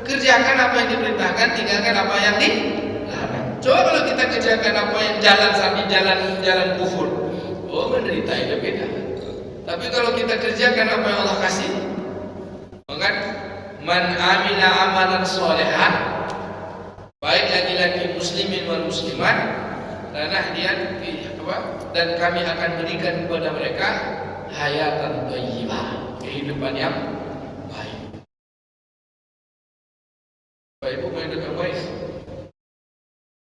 kerjakan apa yang diperintahkan, tinggalkan apa yang dilarang. Coba kalau kita kerjakan apa yang jalan sambil jalan kufur, oh menderita itu beda. Tapi kalau kita kerjakan apa yang Allah kasih, maka man amila amalan sholihan, baik laki-laki muslimin wal muslimat, dan kami akan berikan kepada mereka hayatan thayyibah, kehidupan yang baik. Baik itu hidup yang baik.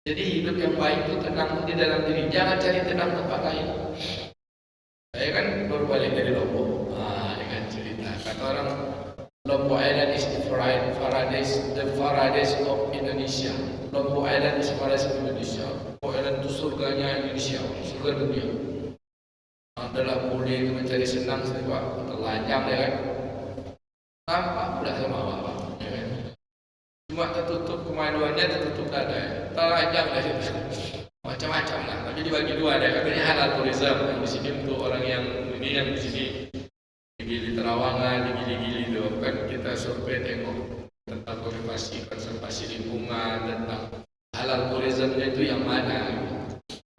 Jadi hidup yang baik itu tenang di dalam diri. Jangan cari tenang tempat lain. Saya kan baru balik dari Lombok. Dengan cerita kata orang Lombok Island is the paradise of Indonesia. Lombok Island is paradise of Indonesia. Lombok Island itu surganya Indonesia, surga dunia. Adalah boleh mencari senang sebab telanjang ya kan. Tampak pula sama apa-apa. Ya kan? Cuma tertutup kemaluannya, tertutup dada. Telanjang lah situ. Macam-macam lah. Tapi dibagi dua ada. Katanya halal tourism. Yang di sini untuk orang yang ini, yang di sini di Terawangan, di Gili-Gili itu kan kita survei tengok tentang konservasi lingkungan, tentang halal tourismnya itu yang mana.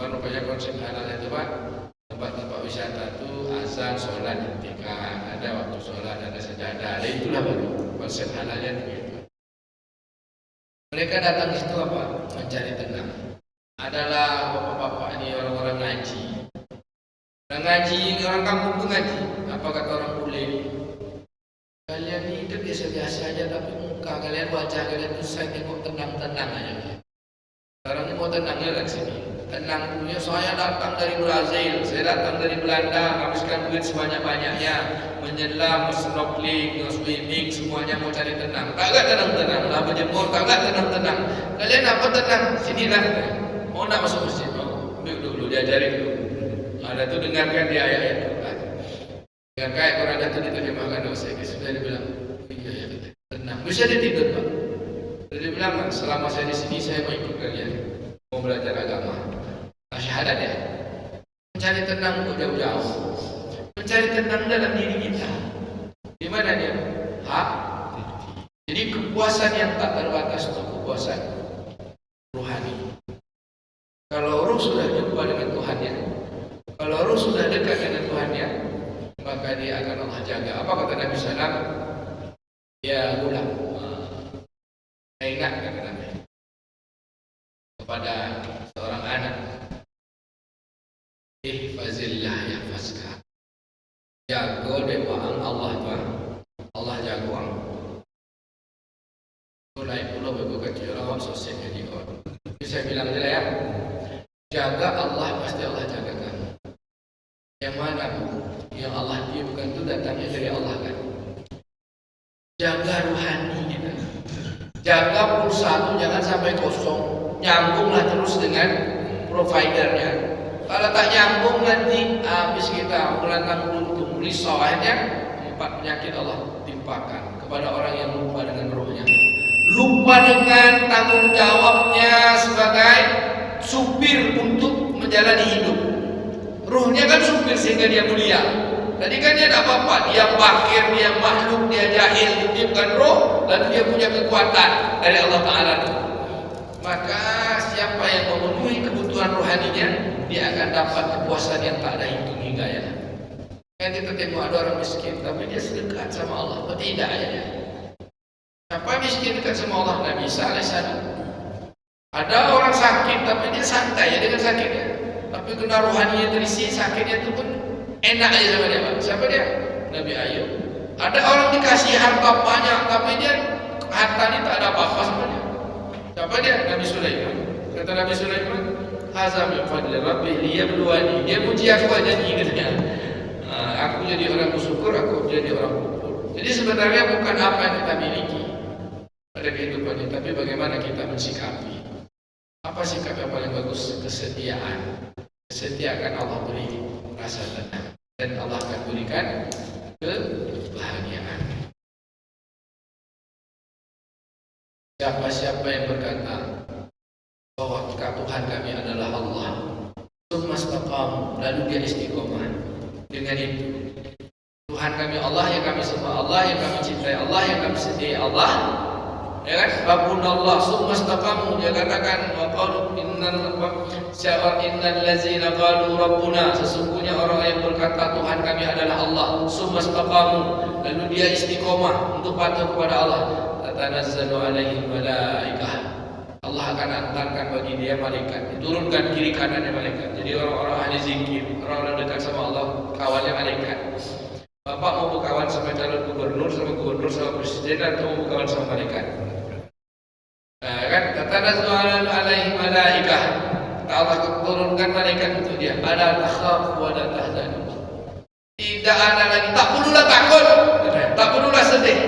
Kan rupanya konsep halal itu Pak, tempat-tempat wisata itu azan, sholat, intikan, ada waktu sholat, ada sajadah, ada itulah baru konsep halalnya begitu. Mereka datang di situ apa? Mencari tenang. Adalah bapak-bapak ini orang-orang ngaji. Orang ngaji, orang kampung pun ngaji. Apa kata orang bule ni? Kalian ni hidup biasa-biasa aja, tapi muka kalian, wajah kalian tu saya tengok tenang-tenang aja. Sekarang ni mau tenangnya kat sini. Tenang punya, saya datang dari Brazil, saya datang dari Belanda, habiskan duit sebanyak-banyaknya, menyelam, snorkeling, swimming, semuanya mau cari tenang. Kagak tenang-tenang, lah berjemur, kagak tenang-tenang. Kalian apa tenang? Sinilah. Mau nak masuk masjid? Mau? Ambil dulu, diajarin dulu. Ada tu dengarkan dia ayat-ayat Quran. Dengarkan ayat Quran itu diterjemahkan oleh saya. Sudah dia bilang, iya ya, tenang. Bisa dia tidur Pak. Dia bilang, selama saya di sini saya mau ikut kalian, mau belajar agama. Syahadat ya. Mencari tenang untuk jauh-jauh. Mencari tenang dalam diri kita. Di mana dia? Hak. Jadi kepuasan yang tak terbatas itu kepuasan rohani. Kalau roh sudah jumpa dengan Tuhannya, kalau roh sudah dekat dengan Tuhannya, maka dia akan Allah jaga. Apa kata Nabi SAW? Ya gulam, saya ingat kata Nabi kepada seorang anak, ihfazillah yahfazka. Jaga dewaan Allah Tuhan, Allah jaga orang. Mulai pulau begitu kecil awak sosial jadi orang. Saya bilang aja ya, jaga Allah pasti Allah jaga kamu. Yang mana yang Allah dia bukan itu datangnya dari Allah kan. Jaga rohani kita. Jaga pulsa itu jangan sampai kosong. Nyambunglah terus dengan providernya. Kalau tak nyambung nanti habis kita melantang buntung risau, akhirnya 4 penyakit Allah timpakan kepada orang yang lupa dengan rohnya. Lupa dengan tanggung jawabnya sebagai supir untuk menjalani hidup. Rohnya kan supir sehingga dia mulia. Tadi kan dia tak apa-apa, dia fakir, dia makhluk, dia jahil, dia bukan roh, lalu dia punya kekuatan dari Allah Ta'ala. Maka siapa yang memenuhi kebutuhan rohaninya, dia akan dapat kepuasan yang tak ada hitung hingga ya. Kan kita tengok ada orang miskin, tapi dia sedekat sama Allah. Apa tidak ya? Siapa miskin dekat sama Allah? Nabi Isa alaihissalam. Ada orang sakit, tapi dia santai ya dengan sakitnya. Tapi kena rohaninya terisi, sakitnya itu pun enak aja sama dia Pak. Siapa dia? Nabi Ayub. Ada orang dikasih harta banyak, tapi dia harta ini tak ada apa-apa sama dia. Siapa dia? Nabi Sulaiman. Kata Nabi Sulaiman, "Hadza min fadli Rabbi liyabluwani." Dia puji aku aja nih katanya. Aku jadi orang bersyukur, aku jadi orang kufur. Jadi sebenarnya bukan apa yang kita miliki pada kehidupan ini, tapi bagaimana kita mensikapi. Apa sikap yang paling bagus? Kesetiaan. Kesetiaan Allah beri rasa tenang, dan Allah akan berikan kebahagiaan. Siapa-siapa yang berkata bahwa Tuhan kami adalah Allah, tsumma istaqam, lalu dia istiqomah dengan itu, Tuhan kami Allah yang kami sembah, Allah yang kami cintai, Allah yang kami setia, Allah, ya kan? Rabbunallah, tsumma istaqamu, dia katakan wa qalu innal ladzina qalu rabbuna, sesungguhnya orang yang berkata Tuhan kami adalah Allah, tsumma istaqamu, lalu dia istiqomah untuk patuh kepada Allah, tatanazzalu alaihim malaikah, Allah akan hantarkan bagi dia malaikat, diturunkan kiri kanannya malaikat. Jadi orang-orang ahli zikir, orang-orang dekat sama Allah, kawannya malaikat. Bapak mau berkawan sama calon gubernur, sama presiden, atau mau berkawan sama malaikat? Kan tatanazzalu alaihim malaikah, Allah turunkan malaikat untuk dia. Ala takhaf wa la tahzan. Tidak ada lagi, tak perlulah takut, tak perlulah sedih.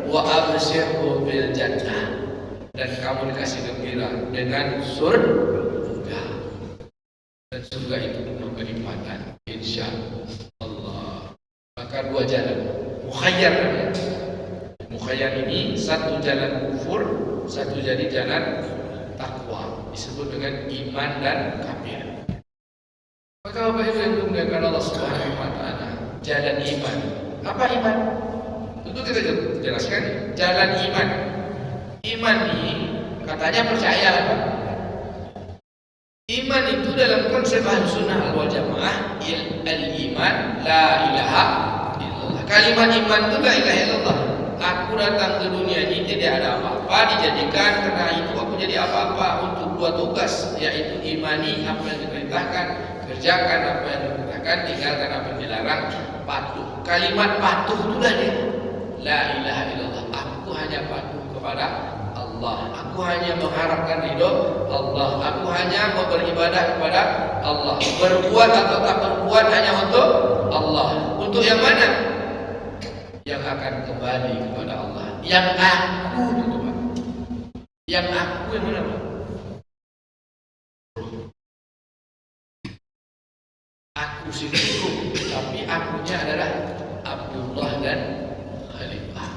Wa absyirhu bil jannah, dan kamu dikasih gembira dengan surga, dan surga itu penuh kenikmatan insya Allah. Maka 2 jalan mukhayyar namanya. Mukhayyar ini satu jalan kufur, satu jadi jalan takwa, disebut dengan iman dan kafir. Maka Bapak Ibu yang dimuliakan Allah Subhanahu wa taala, jalan iman. Apa iman? Tentu kita jelaskan jalan iman. Iman ini katanya percaya apa? Iman itu dalam konsep Ahlussunnah wal Jamaah, al-iman la ilaha illallah. Kalimat iman itu la ilaha illallah. Aku datang ke dunia ini tidak ada apa-apa, dijadikan karena itu aku jadi apa-apa untuk 2 tugas, yaitu imani apa yang diperintahkan, kerjakan apa yang diperintahkan. dikatakan tinggalkan apa yang dilarang, patuh. Kalimat patuh itulah dia. La ilaha illallah. Aku hanya patuh kepada Allah. Aku hanya mengharapkan ridho Allah. Aku hanya beribadah kepada Allah. Berbuat atau tak berbuat hanya untuk Allah. Untuk yang mana? Yang akan kembali kepada Allah. Yang aku itu, Pak. Yang aku yang mana, Pak? Aku sendiri, tapi akunya adalah Abdullah dan Khalifah.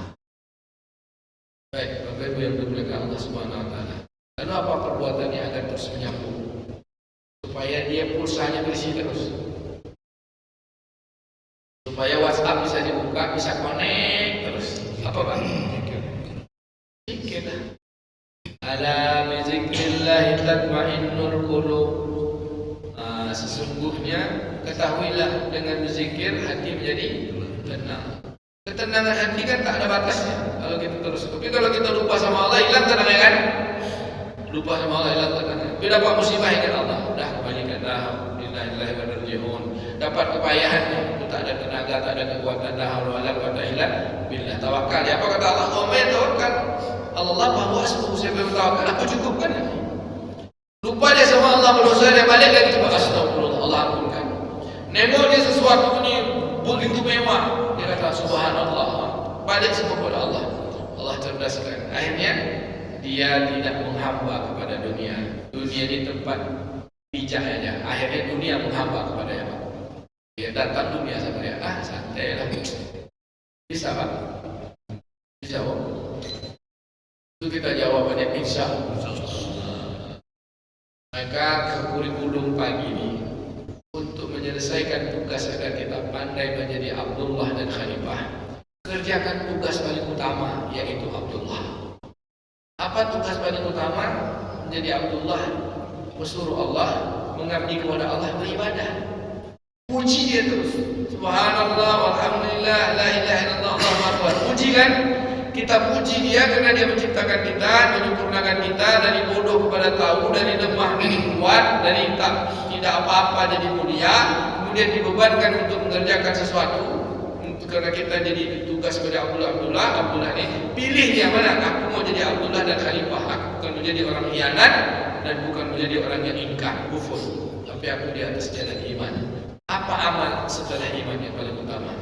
Baik, Bapak Ibu yang dimuliakan Allah Subhanahu wa taala. Lalu apa perbuatannya agar terus menyambung? Supaya dia pulsanya berisi terus. Supaya WhatsApp bisa dibuka, bisa connect terus. Apa, Pak? Zikir. Ala bi zikrillah tatma'innul qulub. Sesungguhnya ketahuilah dengan berzikir hati menjadi tenang. Ketenangan hati kan tak ada batasnya kalau kita terus. Tapi kalau kita lupa sama Allah, hilang tenangnya kan? Lupa sama Allah, hilang tenangnya. Bila dapat musibah ingat Allah, dah kembalikan dah. Innalillahi wa inna ilaihi raji'un. Dapat kepayahan, itu tak ada tenaga, tak ada kekuatan, dah haula wala quwwata illa billah. Tawakal. Ya, apa kata Allah? Oh, tawakal. Allah bahwa saya bertawakal, aku cukupkan. Lupa dia sama Allah, berdosa dia balik lagi cepat astagfirullah, Allah ampunkan. Nengok dia sesuatu ni begitu mewah, dia kata subhanallah, balik semua kepada Allah. Allah cerdaskan. Akhirnya dia tidak menghamba kepada dunia. Dunia ini tempat bijak aja. Akhirnya dunia menghamba kepada yang Allah. Dia datang dunia sama dia, santai lah. Bisa, Pak? Bisa, Pak? Itu kita jawabannya insya Allah. Maka kurikulum pagi ini untuk menyelesaikan tugas agar kita pandai menjadi Abdullah dan Khalifah, kerjakan tugas paling utama, yaitu Abdullah. Apa tugas paling utama? Menjadi Abdullah, bersuruh Allah, mengabdi kepada Allah, beribadah. Puji dia terus. Subhanallah, walhamdulillah, la ilaha illallah, Allahu akbar. Puji kan? Kita puji dia karena dia menciptakan kita, menyempurnakan kita dari bodoh kepada tahu, dari lemah jadi kuat, dari tidak apa-apa jadi mulia, kemudian dibebankan untuk mengerjakan sesuatu. Karena kita jadi tugas kepada Abdullah ini, pilih yang mana? Aku mau jadi Abdullah dan Khalifah. Aku bukan menjadi orang hianat dan bukan menjadi orang yang ingkar, kufur, tapi aku di atas jalan iman. Apa amal setelah iman yang paling utama?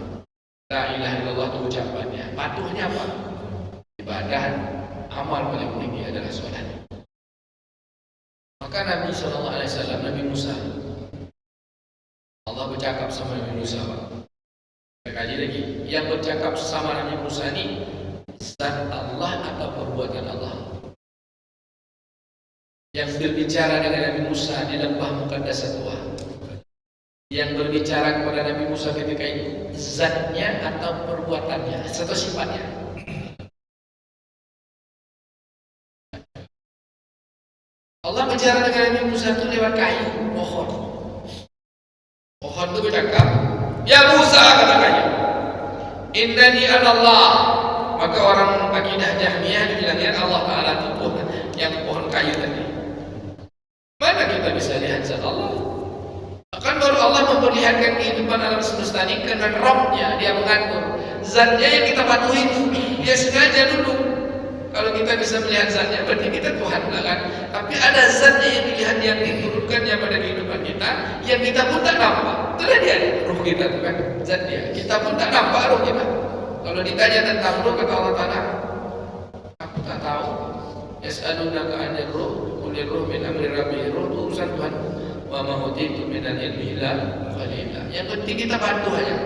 La ilaha illallah itu ucapannya. Patuhnya apa? Ibadah. Amal paling tinggi adalah sholat. Maka Nabi SAW, Nabi Musa, Allah bercakap sama Nabi Musa. Kita kaji lagi. Yang bercakap sama Nabi Musa ini zat Allah atau perbuatan Allah? Yang berbicara dengan Nabi Musa di lembah Muqaddasah Tuah, yang berbicara kepada Nabi Musa ketika itu zatnya atau perbuatannya atau sifatnya? Allah bicara dengan Nabi Musa itu lewat kayu, pohon. Pohon itu bercakap, ya Musa, katakannya, innani anallah. Maka orang akidah Jahmiyah dibilangnya Allah Ta'ala itu Tuhan, yang pohon kayu tadi. Mana kita bisa lihat zat Allah? Akan baru Allah memperlihatkan kehidupan alam semesta ini karena Rabbnya, dia mengatur. Zatnya yang kita patuhi itu, dia sengaja dulu. Kalau kita bisa melihat zatnya, berarti kita Tuhan kan? Tapi ada zatnya yang dilihat, yang diturunkannya pada kehidupan kita, yang kita pun tak nampak. Itulah dia, ruh kita itu kan, zat dia. Kita pun tak nampak ruh kita. Kalau ditanya tentang ruh, kata Allah Ta'ala, aku tak tahu. Yas'alunaka 'anil ruh, qul ruh min amri rabbi. Ruh itu urusan Tuhan. Wa ma utitu minal ilmi illa qalila. Yang penting kita patuh aja.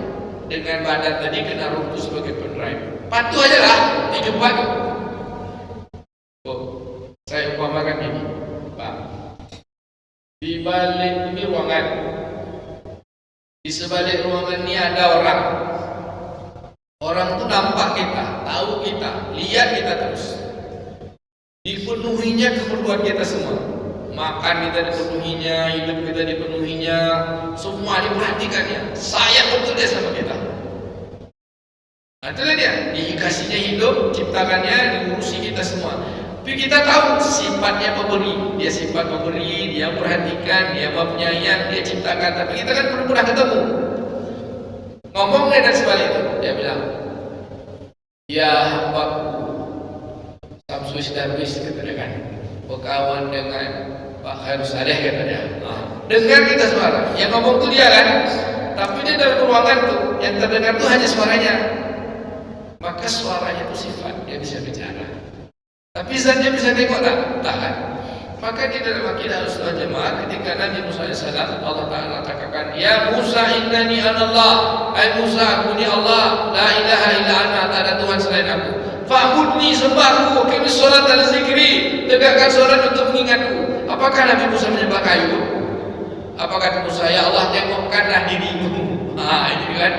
Dengan badan tadi kena ruh itu sebagai pendrive. Patuh aja lah, dijumpa. Saya umpamakan ini, Pak. Di balik ini ruangan. Di sebalik ruangan ini ada orang. Orang itu nampak kita, tahu kita, lihat kita terus. Dipenuhinya keperluan kita semua. Makan kita dipenuhinya, hidup kita dipenuhinya, semua diperhatikannya. Sayang betul dia sama kita. Nah, itulah dia, dikasihnya hidup, ciptakannya, diurusi kita semua. Tapi kita tahu sifatnya pemberi. Dia sifat pemberi, dia perhatikan, dia penyayang, dia ciptakan. Tapi kita kan belum pernah ketemu. Ngomong dan sebalik itu, dia bilang, ya hambaku Samsus Darwis, kata dia kan, berkawan dengan Pak Khairul Saleh, kata dia. Dengar kita suara, yang ngomong itu dia kan. Tapi dia dalam ruangan tuh, yang terdengar tuh hanya suaranya. Maka suaranya itu sifat, dia bisa bicara. Tapi zatnya bisa tengok tak kan? Maka di dalam akidah Ahlussunnah Jamaah ketika Nabi Musa AS Allah Ta'ala katakan, ya Musa innani anallah, hai Musa aku ni Allah, la ilaha illa ana, tak ada Tuhan selain aku. Fa'budni, sembahku, qimis sholat ala zikri, tegakkan sholat untuk mengingatku. Apakah Nabi Musa menyembah kayu? Apa kata Musa? Ya Allah, tengokkanlah dirimu. Ini kan,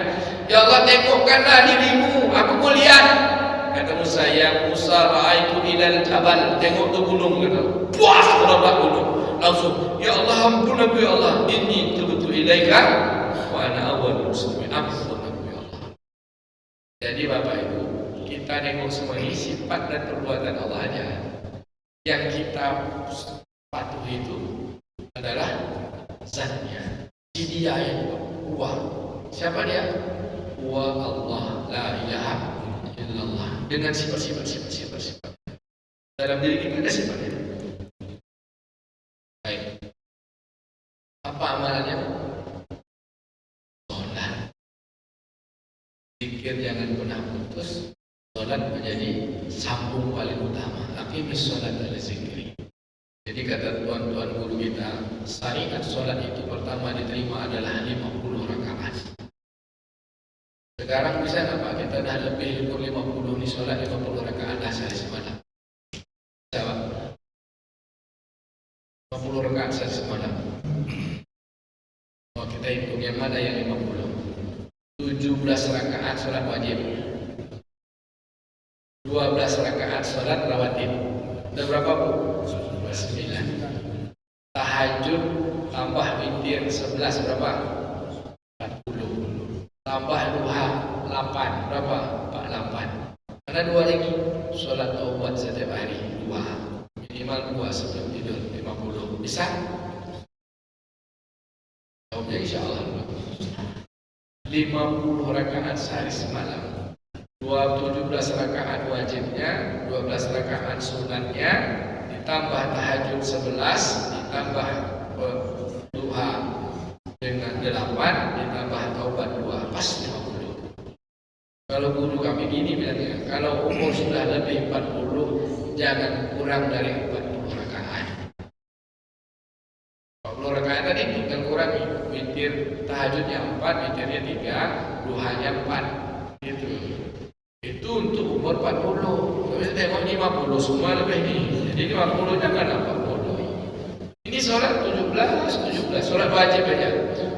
ya Allah, tengokkanlah dirimu, aku mau lihat. Kata Musa, ya Musa ra'aitu ilal jabal, tengok tu gunung, kata. Puas merombak gunung. Langsung, ya Allah, ampun aku ya Allah, inni tubtu ilaika wa ana awwalul muslimin. Ampun aku ya Allah. Jadi Bapak Ibu, kita nengok semua ini sifat dan perbuatan Allah aja. Yang kita patuhi itu adalah zatnya. Si dia yang huwa. Siapa dia? Huwa Allah, la ilaha illallah. Dengan sifat. Dalam diri kita ada sifatnya. Baik. Apa amalannya? Sholat. Zikir jangan pernah putus. Sholat menjadi sambung paling utama. Aqimis sholat ala zikri. Jadi kata tuan-tuan guru kita, syariat sholat itu pertama diterima adalah 50 rakaat. Sekarang bisa apa? Kita dah lebih 50 ni sholat 50 rakaat dah sehari semalam. Bisa Pak? 50 rakaat sehari semalam. Oh, kita hitung yang mana yang 50? 17 rakaat sholat wajib, 12 rakaat sholat rawatib. Dan berapa Bu? 9. Tahajud tambah witir 11 berapa? 40. Tambah duha 8 berapa? 48. Ada 2 lagi, sholat taubat setiap hari 2, minimal 2 sebelum tidur 50. Bisa? Jawabnya insyaAllah 50 rakaat sehari semalam, 17 rakaat wajibnya, 12 rakaat sunatnya, ditambah tahajud 11, ditambah duha dengan 8, ditambah taubat 2, pas 50. Kalau guru kami gini bilangnya, kalau umur sudah lebih 40, jangan kurang dari 40 rakaat. 40 rakaat tadi tinggal kurangi, witir tahajudnya 4, witirnya 3, duhanya 4, gitu. Itu untuk umur 40. Tapi tengok 50 semua lebih ni. Jadi 50 jangan 40. Ini sholat 17, sholat wajib aja.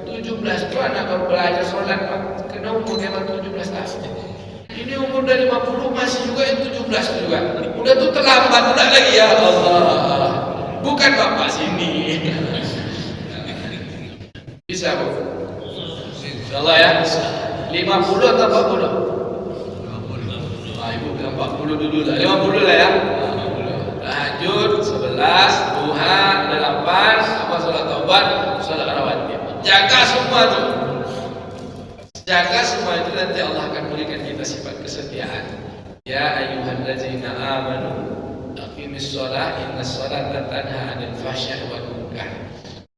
17 tu anak baru belajar sholat Pak. Kena umur memang 17 tahun. Ini umur dari 50 masih juga yang 17 juga. Udah tu terlambat pula lagi, ya Allah. Bukan Bapak sini. Bisa Bu? InsyaAllah ya. 50 atau 40? Ibu bilang 40 dulu lah, 50 lah ya. Tahajud 11, duha 8, apa sholat taubat, sholat rawatib. Jaga semua tu. Jaga semua itu, nanti Allah akan berikan kita sifat kesetiaan. Ya ayyuhallazina amanu aqimis shalah innas sholata tanha 'anil fahsya'i wal munkar.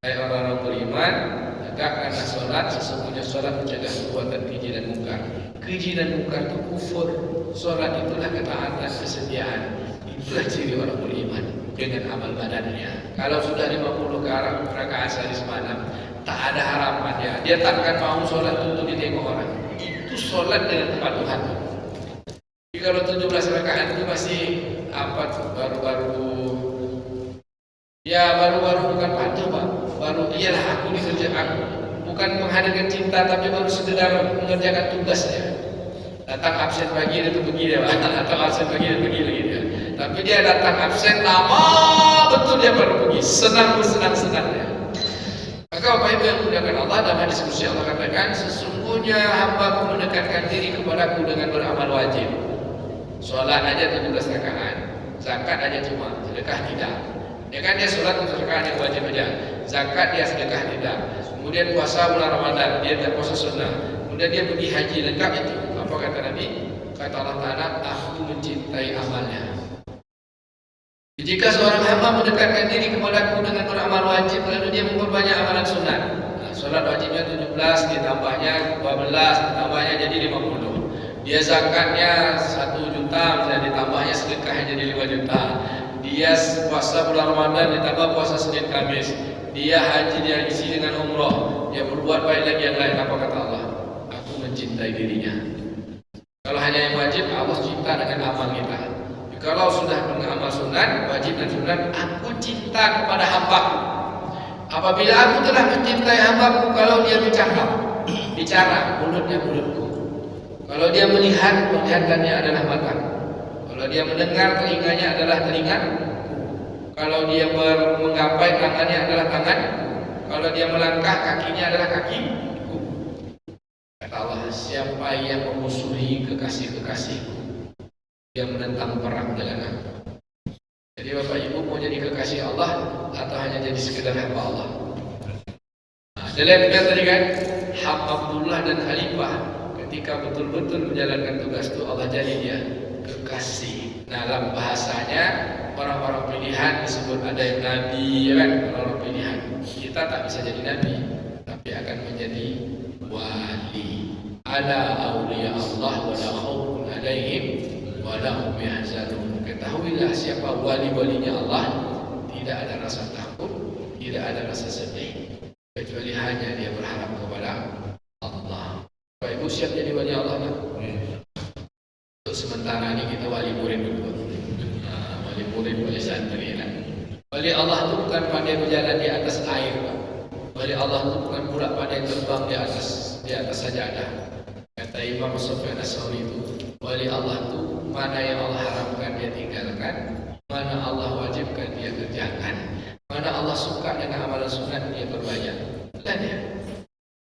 Hai orang-orang beriman, tegakkanlah sholat, sesungguhnya sholat mencegah perbuatan keji dan munkar. Keji dan munkar itu kufur. Sholat itulah ketaatan, kesetiaan. Itulah ciri orang beriman dengan amal badannya. Kalau sudah 50 rakaat sehari semalam, tak ada harapannya. Dia takkan mau sholat untuk ditengok orang. Itu sholat dengan tempat Tuhan. Jadi kalau 17 rakaat itu masih apa tuh? Baru-baru bukan patuh Pak. Baru iyalah aku dikerjakan. Bukan menghadirkan cinta, tapi baru sekedar mengerjakan tugasnya. Datang absen pagi dia tu pergi dia, datang absen pagi dia pergi lagi dia. Tapi dia datang absen lama betul dia baru pergi. Senang dia. Maka Bapak Ibu yang dimuliakan Allah, dalam hadis qudsi Allah katakan, sesungguhnya hamba mendekatkan diri kepadaku dengan beramal wajib. Sholat aja 17 rakaat. zakat aja cuma, sedekah tidak. Ya kan dia sholat untuk sedekah yang wajib aja, zakat dia sedekah tidak. Kemudian puasa bulan Ramadan dia tidak puasa sunnah. Kemudian dia pergi haji lengkap itu. Apa kata Nabi? Kata Allah Taala, aku mencintai amalnya. Jika seorang hamba mendekatkan diri kepadaku dengan beramal wajib, lalu dia memperbanyak amalan sunat. Nah, sholat wajibnya 17, ditambahnya 12, ditambahnya jadi 50. Dia zakatnya 1 juta, misalnya ditambahnya sedekahnya jadi 5 juta. Dia puasa bulan Ramadan ditambah puasa Senin Kamis. Dia haji, dia isi dengan umroh. Dia berbuat baik lagi yang lain. Apa kata Allah? Aku mencintai dirinya. Kalau hanya yang wajib, Allah cinta dengan amal kita. Kalau sudah beramal sunat, wajib dan sunat, aku cinta kepada hambaku. Apabila aku telah mencintai hambaku, kalau dia bicara, mulutnya mulutku. Kalau dia melihat, penglihatannya adalah mata. Kalau dia mendengar, telinganya adalah telinga. Kalau dia menggapai, tangannya adalah tangan. Kalau dia melangkah, kakinya adalah kaki. Kata Allah, siapa yang memusuhi kekasih-kekasihku, dia menentang perang dengan aku. Jadi Bapak Ibu mau jadi kekasih Allah atau hanya jadi sekedar hamba Allah? Nah, dalam tadi kan, hak Abdullah dan Khalifah ketika betul-betul menjalankan tugas itu Allah jadi dia kekasih. Nah, dalam bahasanya orang-orang pilihan disebut ada yang nabi, ya kan? Orang-orang pilihan. Kita tak bisa jadi nabi, tapi akan menjadi wali. Ada auliya Allah wa la khaufun alaihim wa la hum yahzanun. Ketahuilah siapa wali-walinya Allah, tidak ada rasa takut, tidak ada rasa sedih, kecuali hanya dia berharap kepada Allah. Bapak Ibu siap jadi wali Allah kan? Untuk sementara ini kita wali murid dulu. Nah, wali murid, wali santri kan? Wali Allah itu bukan pandai berjalan di atas air, Pak. Wali Allah itu bukan pula pandai terbang di atas sajadah. Kata Imam Sufyan Ats-Tsauri itu, wali Allah itu mana yang Allah haramkan dia tinggalkan, mana Allah wajibkan dia kerjakan, mana Allah suka dengan amalan sunat dia perbanyak. Dan dia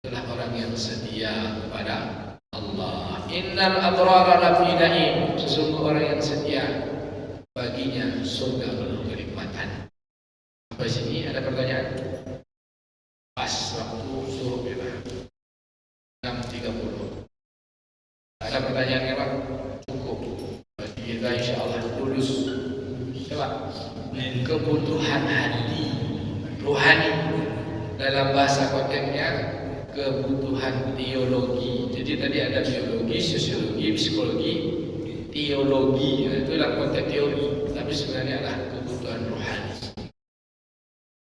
adalah orang yang setia kepada Allah. Innal abrara lafi na'im. Sesungguhnya orang yang setia, baginya surga penuh kenikmatan. Sampai sini ada pertanyaan? Pas waktu suruh kita 6.30. Ada pertanyaan ya Pak? Cukup. Berarti kita insya Allah lulus. Coba. Kebutuhan hati rohani, dalam bahasa konteksnya kebutuhan teologi. Jadi tadi ada biologi, sosiologi, psikologi, teologi. Itu dalam konteks teori, tapi sebenarnya adalah kebutuhan rohani.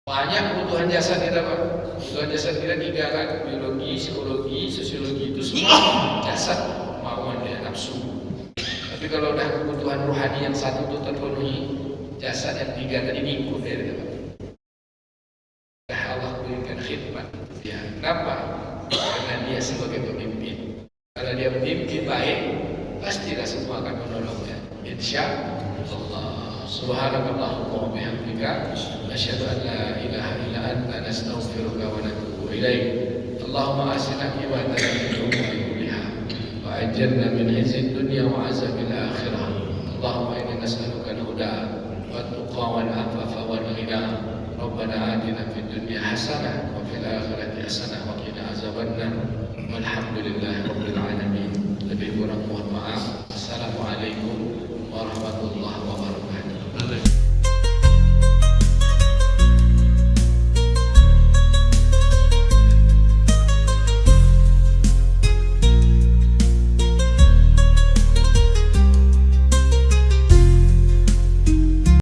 Banyak kebutuhan jasad kita Pak. Kebutuhan jasad kita 3 kan, biologi, psikologi, sosiologi, itu semua jasad, kemauan dia, nafsu. Tapi kalau udah kebutuhan rohani yang satu itu terpenuhi, jasad yang 3 tadi ngikut dari Pak. Allah berikan khidmat dia. Kenapa? Karena dia sebagai pemimpin. Kalau dia memimpin baik, pastilah semua akan menolongnya. Insya Allah. Subhanakallahumma wa bihamdika, asyhadu an la ilaha illa anta, nastaghfiruka wa natubu ilaik. Allahumma asina ibadatana fil umuri kulliha wa ajirna min khizyid dunya wa azabil akhirah. Allahumma inna nas'aluka al-huda wa at-tuqa wal afafa wal ghina. Rabbana atina fid dunya hasanah wa fil akhirati hasanah wa qina azabannar. Walhamdulillahi rabbil alamin. Lebih kurang mohon maaf.